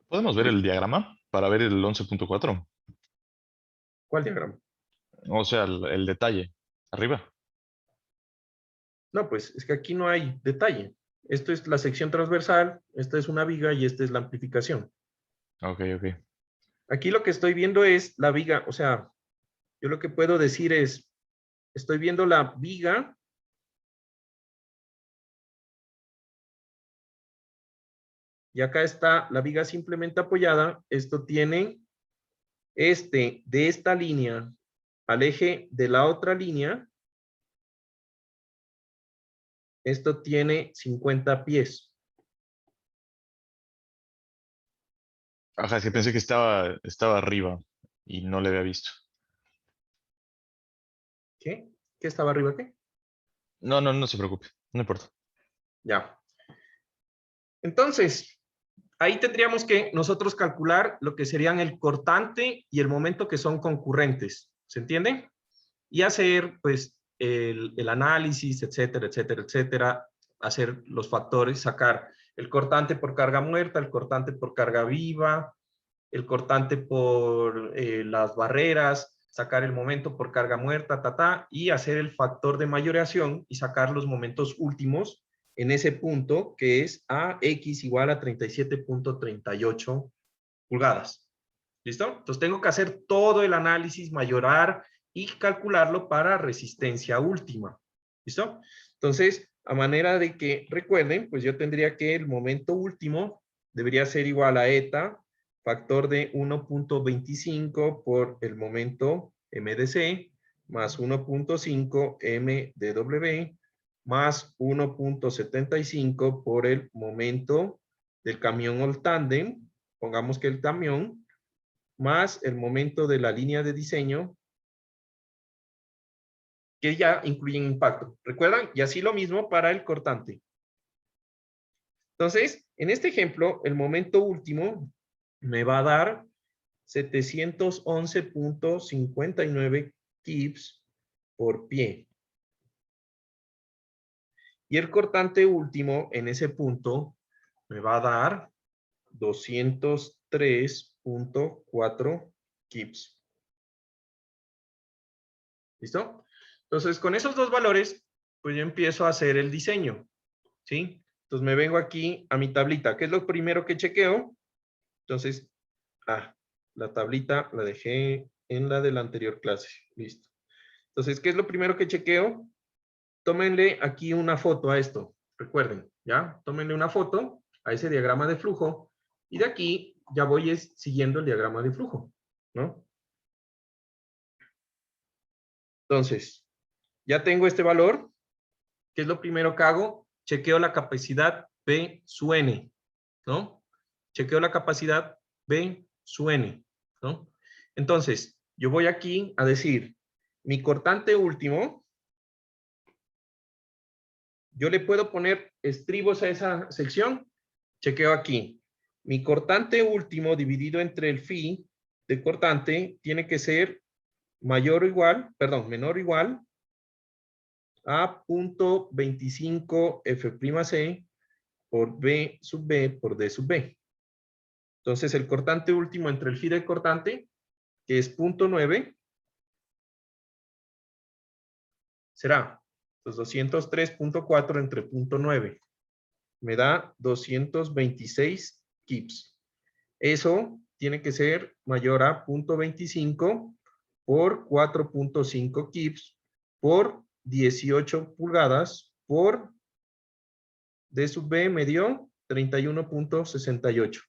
¿Podemos ver el diagrama para ver el 11.4? ¿Cuál diagrama? O sea, el detalle. Arriba. No, pues es que aquí no hay detalle. Esto es la sección transversal, esta es una viga y esta es la amplificación. Ok, ok. Aquí lo que estoy viendo es la viga, o sea, yo lo que puedo decir es, estoy viendo la viga y acá está la viga simplemente apoyada. Esto tiene de esta línea al eje de la otra línea. Esto tiene 50 pies. Ajá, es que pensé que estaba arriba. y no le había visto. ¿Qué? ¿Qué estaba arriba? ¿Qué? No se preocupe, no importa. Ya. Entonces, ahí tendríamos que nosotros calcular lo que serían el cortante y el momento que son concurrentes. ¿Se entiende? Y hacer, pues, el análisis, etcétera, etcétera, etcétera. Hacer los factores, sacar el cortante por carga muerta, el cortante por carga viva, el cortante por las barreras, sacar el momento por carga muerta, y hacer el factor de mayoración y sacar los momentos últimos en ese punto que es AX igual a 37.38 pulgadas. ¿Listo? Entonces tengo que hacer todo el análisis, mayorar y calcularlo para resistencia última. ¿Listo? Entonces, a manera de que recuerden, pues yo tendría que el momento último debería ser igual a eta, factor de 1.25 por el momento MDC, más 1.5 MDW, más 1.75 por el momento del camión o el tándem, pongamos que el camión, más el momento de la línea de diseño, que ya incluyen impacto. ¿Recuerdan? Y así lo mismo para el cortante. Entonces, en este ejemplo, el momento último me va a dar 711.59 kips por pie. Y el cortante último en ese punto me va a dar 203.4 kips. ¿Listo? Entonces, con esos dos valores, pues yo empiezo a hacer el diseño. ¿Sí? Entonces me vengo aquí a mi tablita. ¿Qué es lo primero que chequeo? Entonces, la tablita la dejé en la de la anterior clase. Listo. Entonces, ¿qué es lo primero que chequeo? Tómenle aquí una foto a esto. Recuerden, ¿ya? Tómenle una foto a ese diagrama de flujo. Y de aquí ya voy siguiendo el diagrama de flujo, ¿no? Entonces, ya tengo este valor. ¿Qué es lo primero que hago? Chequeo la capacidad P su N, ¿no? Chequeo la capacidad B su N, ¿no? Entonces, yo voy aquí a decir, mi cortante último, yo le puedo poner estribos a esa sección. Chequeo aquí. Mi cortante último dividido entre el phi de cortante tiene que ser menor o igual a 0.25 F'C por B sub B por D sub B. Entonces, el cortante último entre el phi del cortante, que es 0.9, será 203.4 entre 0.9. Me da 226 kips. Eso tiene que ser mayor a 0.25 por 4.5 kips por 18 pulgadas por D sub B me dio 31.68.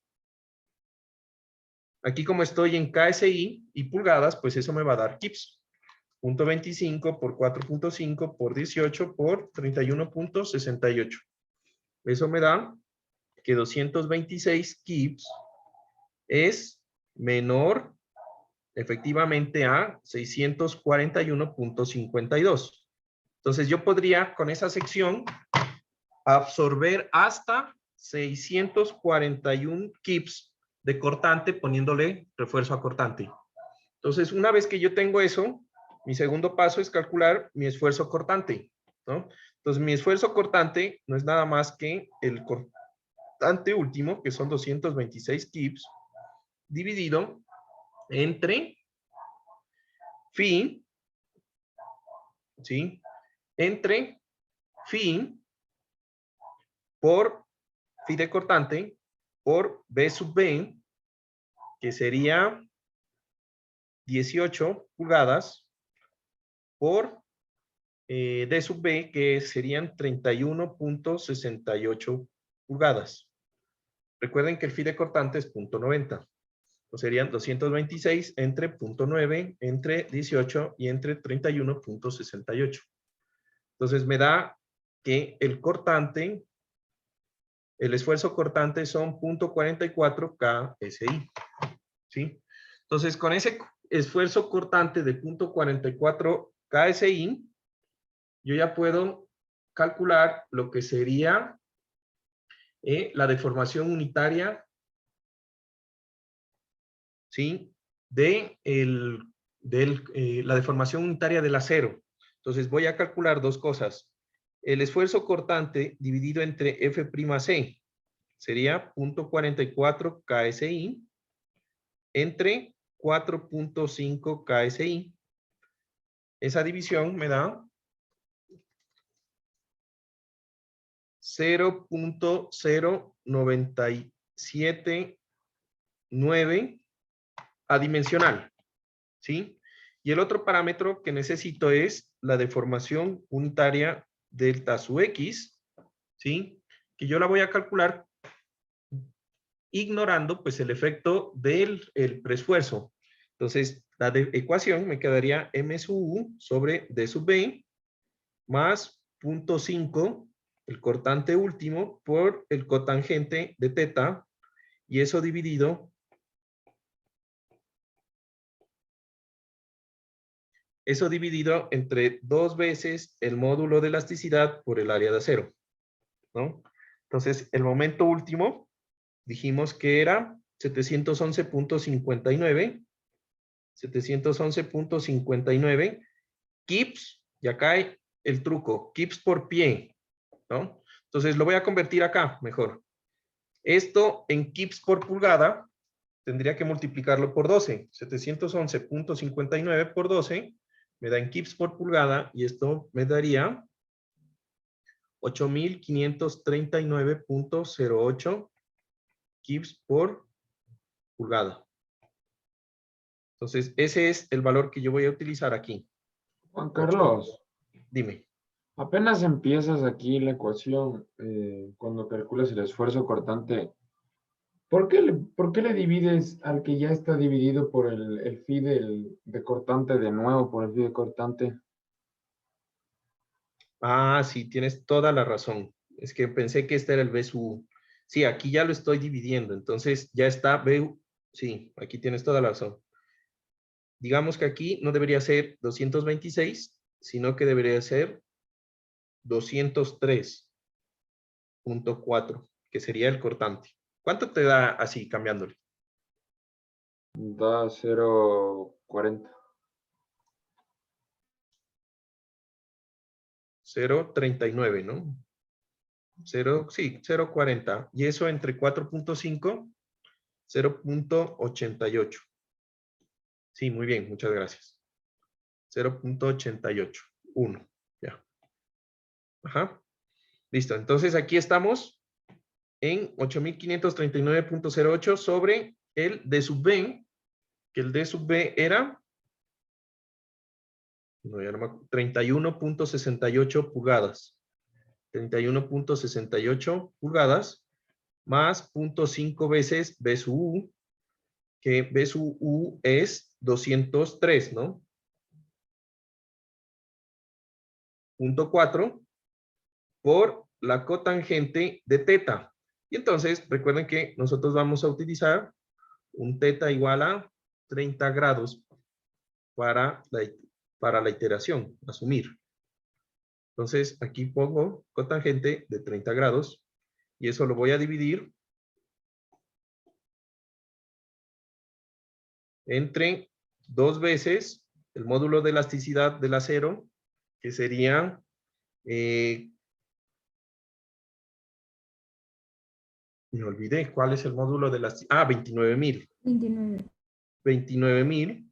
Aquí como estoy en KSI y pulgadas, pues eso me va a dar kips. 0.25 por 4.5 por 18 por 31.68. Eso me da que 226 kips es menor efectivamente a 641.52. Entonces yo podría con esa sección absorber hasta 641 kips de cortante poniéndole refuerzo a cortante. Entonces, una vez que yo tengo eso, mi segundo paso es calcular mi esfuerzo cortante, ¿no? Entonces, mi esfuerzo cortante no es nada más que el cortante último, que son 226 kips, dividido entre phi, ¿sí? Entre phi por phi de cortante por B sub B, que sería 18 pulgadas, por D sub B, que serían 31.68 pulgadas. Recuerden que el phi de cortante es 0.90. O serían 226 entre 0.9, entre 18 y entre 31.68. Entonces me da que el cortante, el esfuerzo cortante son 0.44 KSI. ¿Sí? Entonces con ese esfuerzo cortante de 0.44 KSI, yo ya puedo calcular lo que sería la deformación unitaria, ¿sí? La deformación unitaria del acero. Entonces voy a calcular dos cosas. El esfuerzo cortante dividido entre F'C sería 0.44 KSI entre 4.5 KSI. Esa división me da 0.0979 adimensional, ¿sí? Y el otro parámetro que necesito es la deformación unitaria delta su X, ¿sí? Que yo la voy a calcular ignorando pues el efecto del preesfuerzo. Entonces, la ecuación me quedaría M sub U sobre D sub B más 0.5, el cortante último, por el cotangente de teta, y eso dividido entre 2 veces el módulo de elasticidad por el área de acero, ¿no? Entonces, el momento último, dijimos que era 711.59, 711.59 kips, y acá hay el truco, kips por pie, ¿no? Entonces, lo voy a convertir acá, mejor. Esto en kips por pulgada, tendría que multiplicarlo por 12. 711.59 por 12 me da en kips por pulgada, y esto me daría 8.539.08 kips por pulgada. Entonces, ese es el valor que yo voy a utilizar aquí. Juan Carlos, Dime. apenas empiezas aquí la ecuación, cuando calculas el esfuerzo cortante, ¿por qué le divides al que ya está dividido por el phi de cortante de nuevo por el phi de cortante? Ah, sí, tienes toda la razón. Es que pensé que este era el B sub U. Sí, aquí ya lo estoy dividiendo. Entonces, ya está B. Sí, aquí tienes toda la razón. Digamos que aquí no debería ser 226, sino que debería ser 203.4, que sería el cortante. ¿Cuánto te da así, cambiándole? Da 0.40. 0.39, ¿no? 0.40. Y eso entre 4.5, 0.88. Sí, muy bien, muchas gracias. 0.88. 1. Ya. Ajá. Listo. Entonces aquí estamos en 8.539.08 sobre el D sub B, que el D sub B era 31.68 pulgadas. 31.68 pulgadas más 0.5 veces B sub U, que B sub U es 203, ¿no? 0.4 por la cotangente de teta. Y entonces, recuerden que nosotros vamos a utilizar un teta igual a 30 grados para la iteración, asumir. Entonces, aquí pongo cotangente de 30 grados y eso lo voy a dividir entre 2 veces el módulo de elasticidad del acero, que sería me olvidé cuál es el módulo de elasticidad. 29.000. 29. 29.000,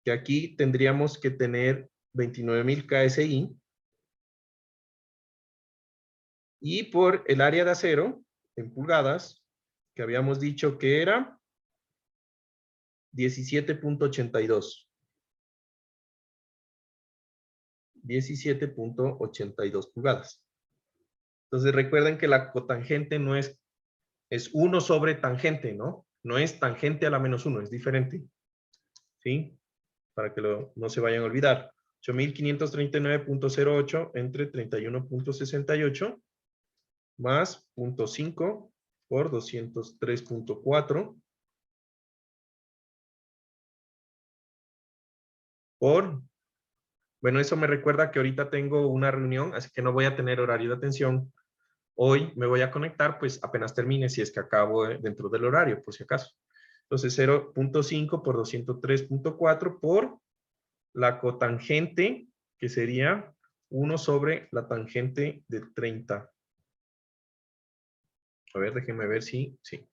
que aquí tendríamos que tener 29.000 KSI. Y por el área de acero, en pulgadas, que habíamos dicho que era 17.82. 17.82 pulgadas. Entonces recuerden que la cotangente no es 1 sobre tangente, ¿no? No es tangente a la menos 1, es diferente. ¿Sí? Para que no se vayan a olvidar. 8.539.08 entre 31.68 más 0.5 por 203.4 por... Bueno, eso me recuerda que ahorita tengo una reunión, así que no voy a tener horario de atención. Hoy me voy a conectar, pues apenas termine, si es que acabo dentro del horario, por si acaso. Entonces, 0.5 por 203.4 por la cotangente, que sería 1 sobre la tangente de 30. A ver, déjenme ver si... Sí.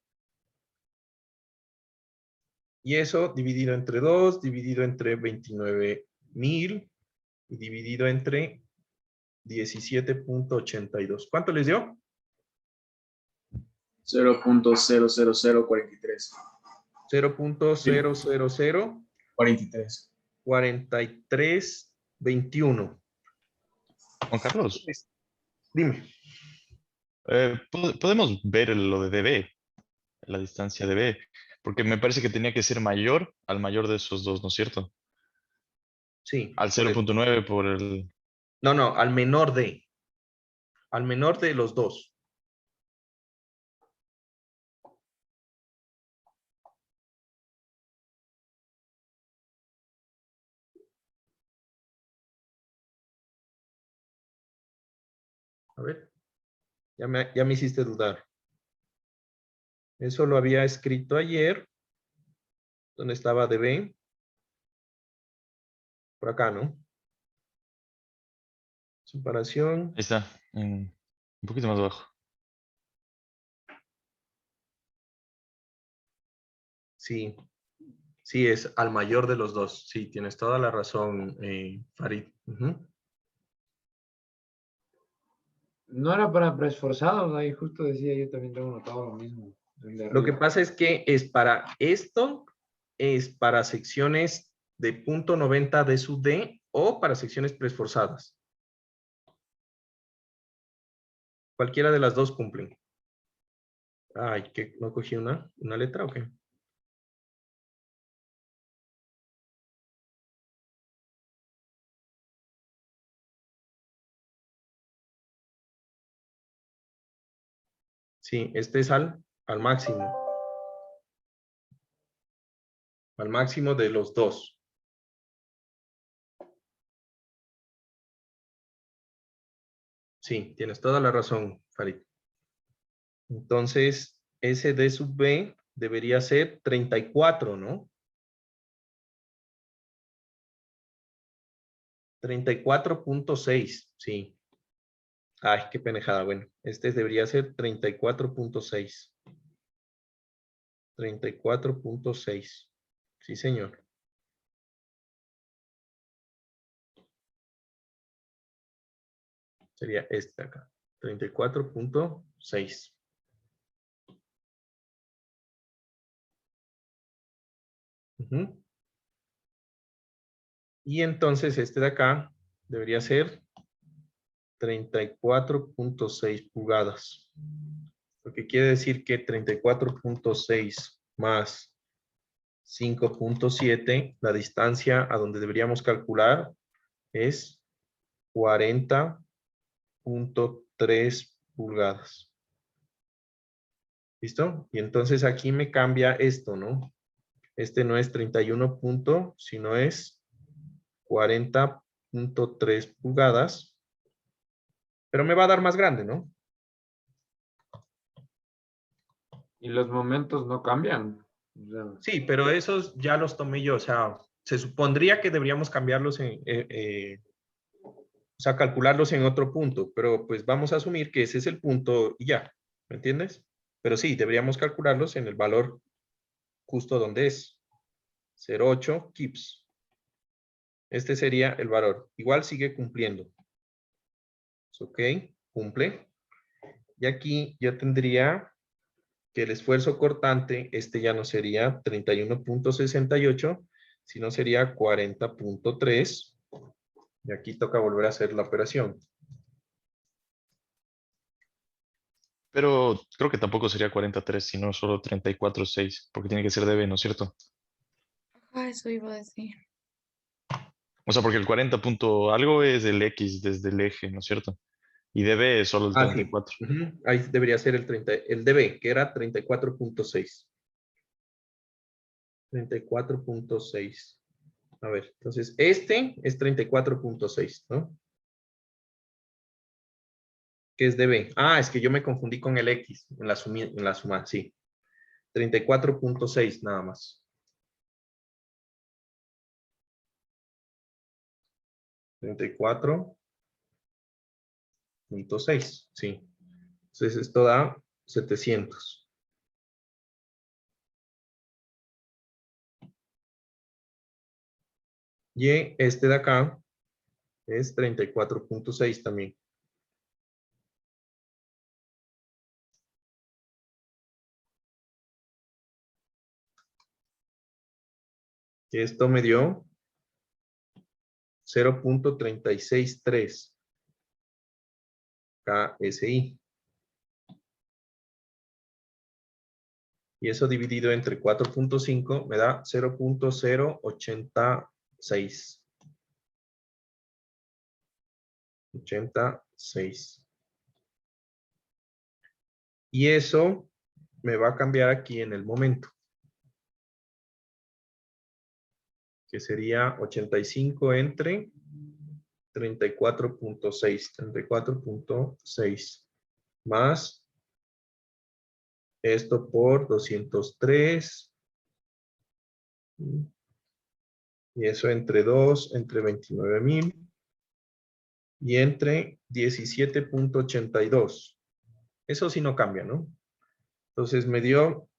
Y eso dividido entre 2, dividido entre 29.000 y dividido entre 17.82. ¿Cuánto les dio? 0.00043. 0.000 43. 4321. Juan Carlos, Dime. podemos ver lo de dB, la distancia dB, porque me parece que tenía que ser mayor al mayor de esos dos, ¿no es cierto? Sí. Al 0.9 por el... No, no, al menor de. Al menor de los dos. A ver. Ya me hiciste dudar. Eso lo había escrito ayer. ¿Dónde estaba dB? Por acá, ¿no? Separación. Ahí está, un poquito más abajo. Sí. Sí, es al mayor de los dos. Sí, tienes toda la razón, Farid. Ujú. No era para preesforzados, ahí justo decía, yo también tengo notado lo mismo. El de Lo que arriba. pasa es que es para esto, es para secciones de punto 90 de sub D o para secciones preesforzadas. Cualquiera de las dos cumplen. Ay, ¿qué? ¿No cogí una letra o qué? Sí, este es al máximo. Al máximo de los dos. Sí, tienes toda la razón, Farid. Entonces, ese D sub B debería ser 34, ¿no? 34.6, sí. Ay, qué penejada. Bueno, este debería ser 34.6. 34.6. Sí, señor. Sería este acá. 34.6. Y entonces este de acá debería ser 34.6 pulgadas. Lo que quiere decir que 34.6 más 5.7, la distancia a donde deberíamos calcular es 40.3 pulgadas. ¿Listo? Y entonces aquí me cambia esto, ¿no? Este no es 31 punto, sino es 40.3 pulgadas. Pero me va a dar más grande, ¿no? Y los momentos no cambian. O sea, Sí, pero esos ya los tomé yo. O sea, se supondría que deberíamos cambiarlos o sea, calcularlos en otro punto. Pero pues vamos a asumir que ese es el punto y ya. ¿Me entiendes? Pero sí, deberíamos calcularlos en el valor justo donde es. 0.8 kips. Este sería el valor. Igual sigue cumpliendo. Ok, cumple. Y aquí yo tendría que el esfuerzo cortante, este ya no sería 31.68, sino sería 40.3. Y aquí toca volver a hacer la operación. Pero creo que tampoco sería 43, sino solo 34.6, porque tiene que ser dB, ¿no es cierto? Ah, eso iba a decir. O sea, porque el 40 punto algo es el X desde el eje, ¿no es cierto? Y dB es solo el Ah, sí. 34. Ahí debería ser el dB, que era 34.6. 34.6. A ver, entonces este es 34.6, ¿no? ¿Qué es DB? Ah, es que yo me confundí con el X en la suma, sí. 34.6 nada más. 34.6, sí. Entonces esto da 700. Y este de acá es 34.6 también. Y esto me dio 0.363 KSI. Y eso dividido entre 4.5 me da 0.086. 86. Y eso me va a cambiar aquí en el momento. Que sería 85 entre 34.6. 34.6. Más esto por 203. Y eso entre 2, entre 29.000. Y entre 17.82. Eso sí no cambia, ¿no? Entonces me dio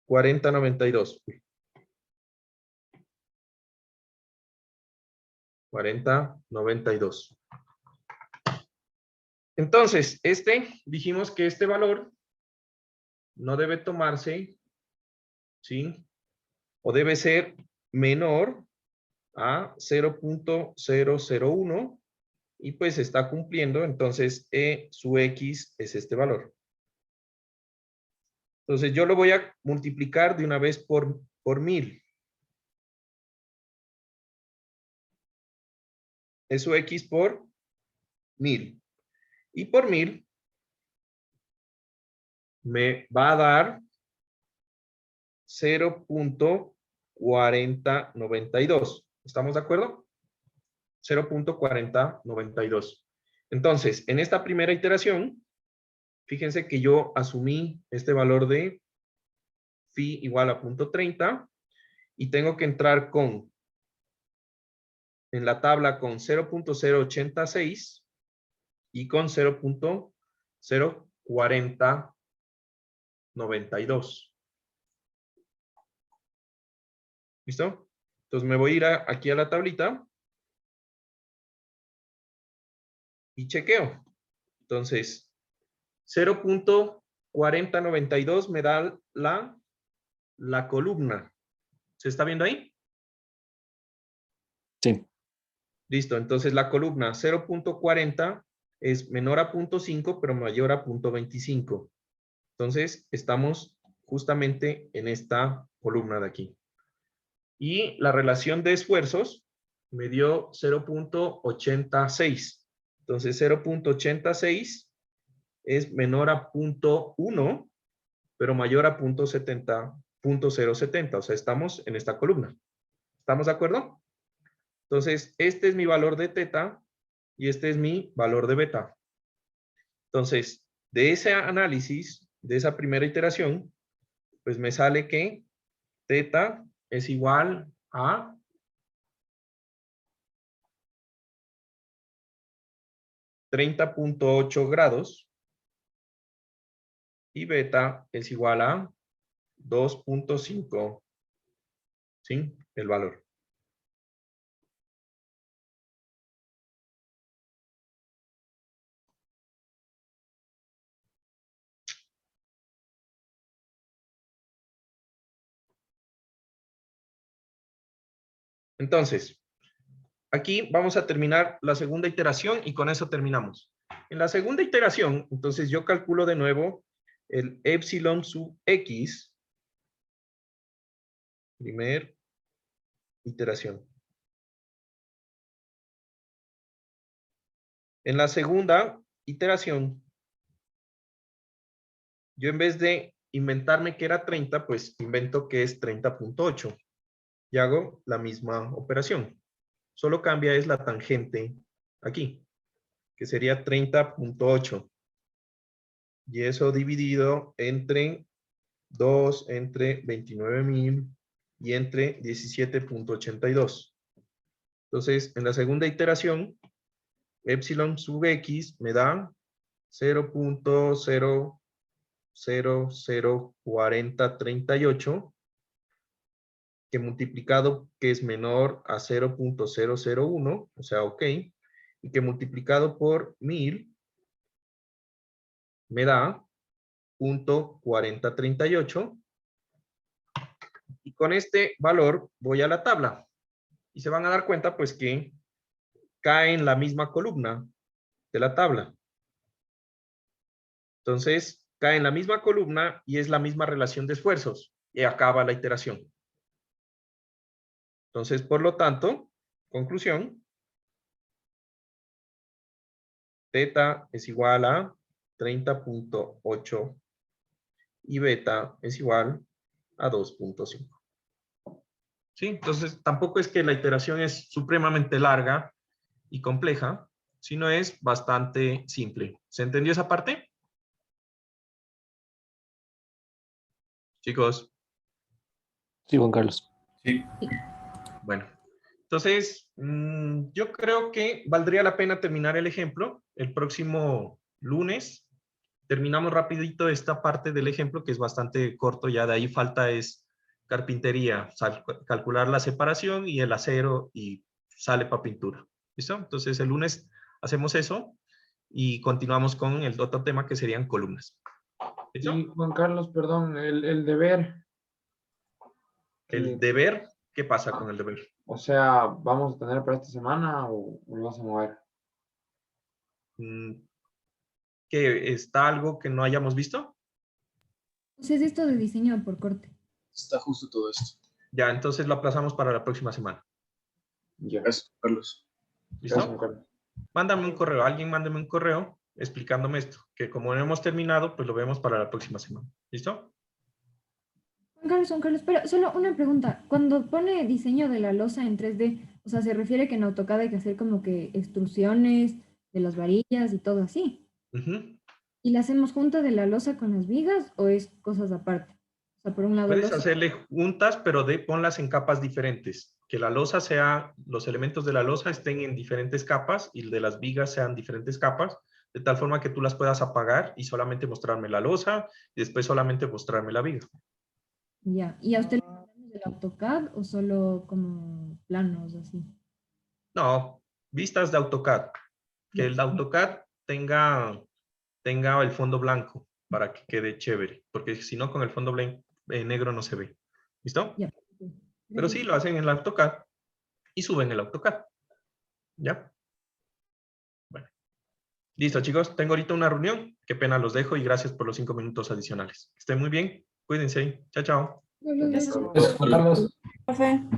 40.92. 40.92. Entonces, dijimos que este valor no debe tomarse, ¿sí? O debe ser menor a 0.001 y pues está cumpliendo, entonces su X es este valor. Entonces yo lo voy a multiplicar de una vez por 1000. Es su X por 1000. Y por 1000 me va a dar 0.4092. ¿Estamos de acuerdo? 0.4092. Entonces, en esta primera iteración, fíjense que yo asumí este valor de phi igual a 0.30 y tengo que entrar en la tabla con 0.086 y con 0.04092. ¿Listo? Entonces me voy a ir aquí a la tablita y chequeo. Entonces, 0.4092 me da la columna. ¿Se está viendo ahí? Sí. Listo, entonces la columna 0.40 es menor a 0.5, pero mayor a 0.25. Entonces, estamos justamente en esta columna de aquí. Y la relación de esfuerzos me dio 0.86. Entonces, 0.86 es menor a 0.1, pero mayor a 0.70. O sea, estamos en esta columna. ¿Estamos de acuerdo? Entonces, este es mi valor de teta y este es mi valor de beta. Entonces, de ese análisis, de esa primera iteración, pues me sale que teta es igual a 30.8 grados y beta es igual a 2.5, ¿sí? El valor. Entonces, aquí vamos a terminar la segunda iteración y con eso terminamos. En la segunda iteración, entonces yo calculo de nuevo el epsilon sub x, primer iteración. En la segunda iteración, yo en vez de inventarme que era 30, pues invento que es 30.8. y hago la misma operación. Solo cambia es la tangente aquí, que sería 30.8. Y eso dividido entre 2, entre 29.000 y entre 17.82. Entonces, en la segunda iteración, epsilon sub x me da 0.0004038, que multiplicado, que es menor a 0.001, o sea, ok, y que multiplicado por 1000 me da 0.4038. Y con este valor voy a la tabla. Y se van a dar cuenta, pues, que cae en la misma columna de la tabla. Entonces, cae en la misma columna y es la misma relación de esfuerzos. Y acaba la iteración. Entonces, por lo tanto, conclusión, teta es igual a 30.8 y beta es igual a 2.5. ¿Sí? Entonces, tampoco es que la iteración es supremamente larga y compleja, sino es bastante simple. ¿Se entendió esa parte? Chicos. Sí, Juan Carlos. Sí. Bueno, entonces, yo creo que valdría la pena terminar el ejemplo. El próximo lunes terminamos rapidito esta parte del ejemplo, que es bastante corto, ya de ahí falta es carpintería, calcular la separación y el acero y sale para pintura. ¿Listo? Entonces el lunes hacemos eso y continuamos con el otro tema que serían columnas. ¿Listo? Y Juan Carlos, perdón, el deber. El deber, ¿qué pasa con el deber? O sea, ¿vamos a tener para esta semana o lo vas a mover? ¿Que está algo que no hayamos visto? Pues es esto de diseño por corte. Está justo todo esto. Ya, entonces lo aplazamos para la próxima semana. Ya. Gracias, Carlos. ¿Listo? Gracias, Juan Carlos. Mándame un correo, alguien mándeme un correo explicándome esto, que como no hemos terminado, pues lo vemos para la próxima semana. ¿Listo? Juan Carlos, pero solo una pregunta. Cuando pone diseño de la losa en 3D, o sea, ¿se refiere que en AutoCAD hay que hacer como que extrusiones de las varillas y todo así? Ujú. ¿Y la hacemos junta de la losa con las vigas o es cosas aparte? O sea, por un lado Puedes losa. hacerle juntas, pero ponlas en capas diferentes. Que la losa sea, los elementos de la losa estén en diferentes capas y de las vigas sean diferentes capas, de tal forma que tú las puedas apagar y solamente mostrarme la losa y después solamente mostrarme la viga. Ya. ¿Y a usted le mandamos del AutoCAD o solo como planos así? No, vistas de AutoCAD. Que el AutoCAD tenga el fondo blanco para que quede chévere, porque si no con el fondo negro no se ve. ¿Listo? Ya. Pero sí, lo hacen en el AutoCAD y suben el AutoCAD. ¿Ya? Bueno. Listo, chicos. Tengo ahorita una reunión. Qué pena, los dejo y gracias por los 5 minutos adicionales. Que estén muy bien. Cuídense. Chao, chao. Gracias. Gracias, Juan Carlos. Profe.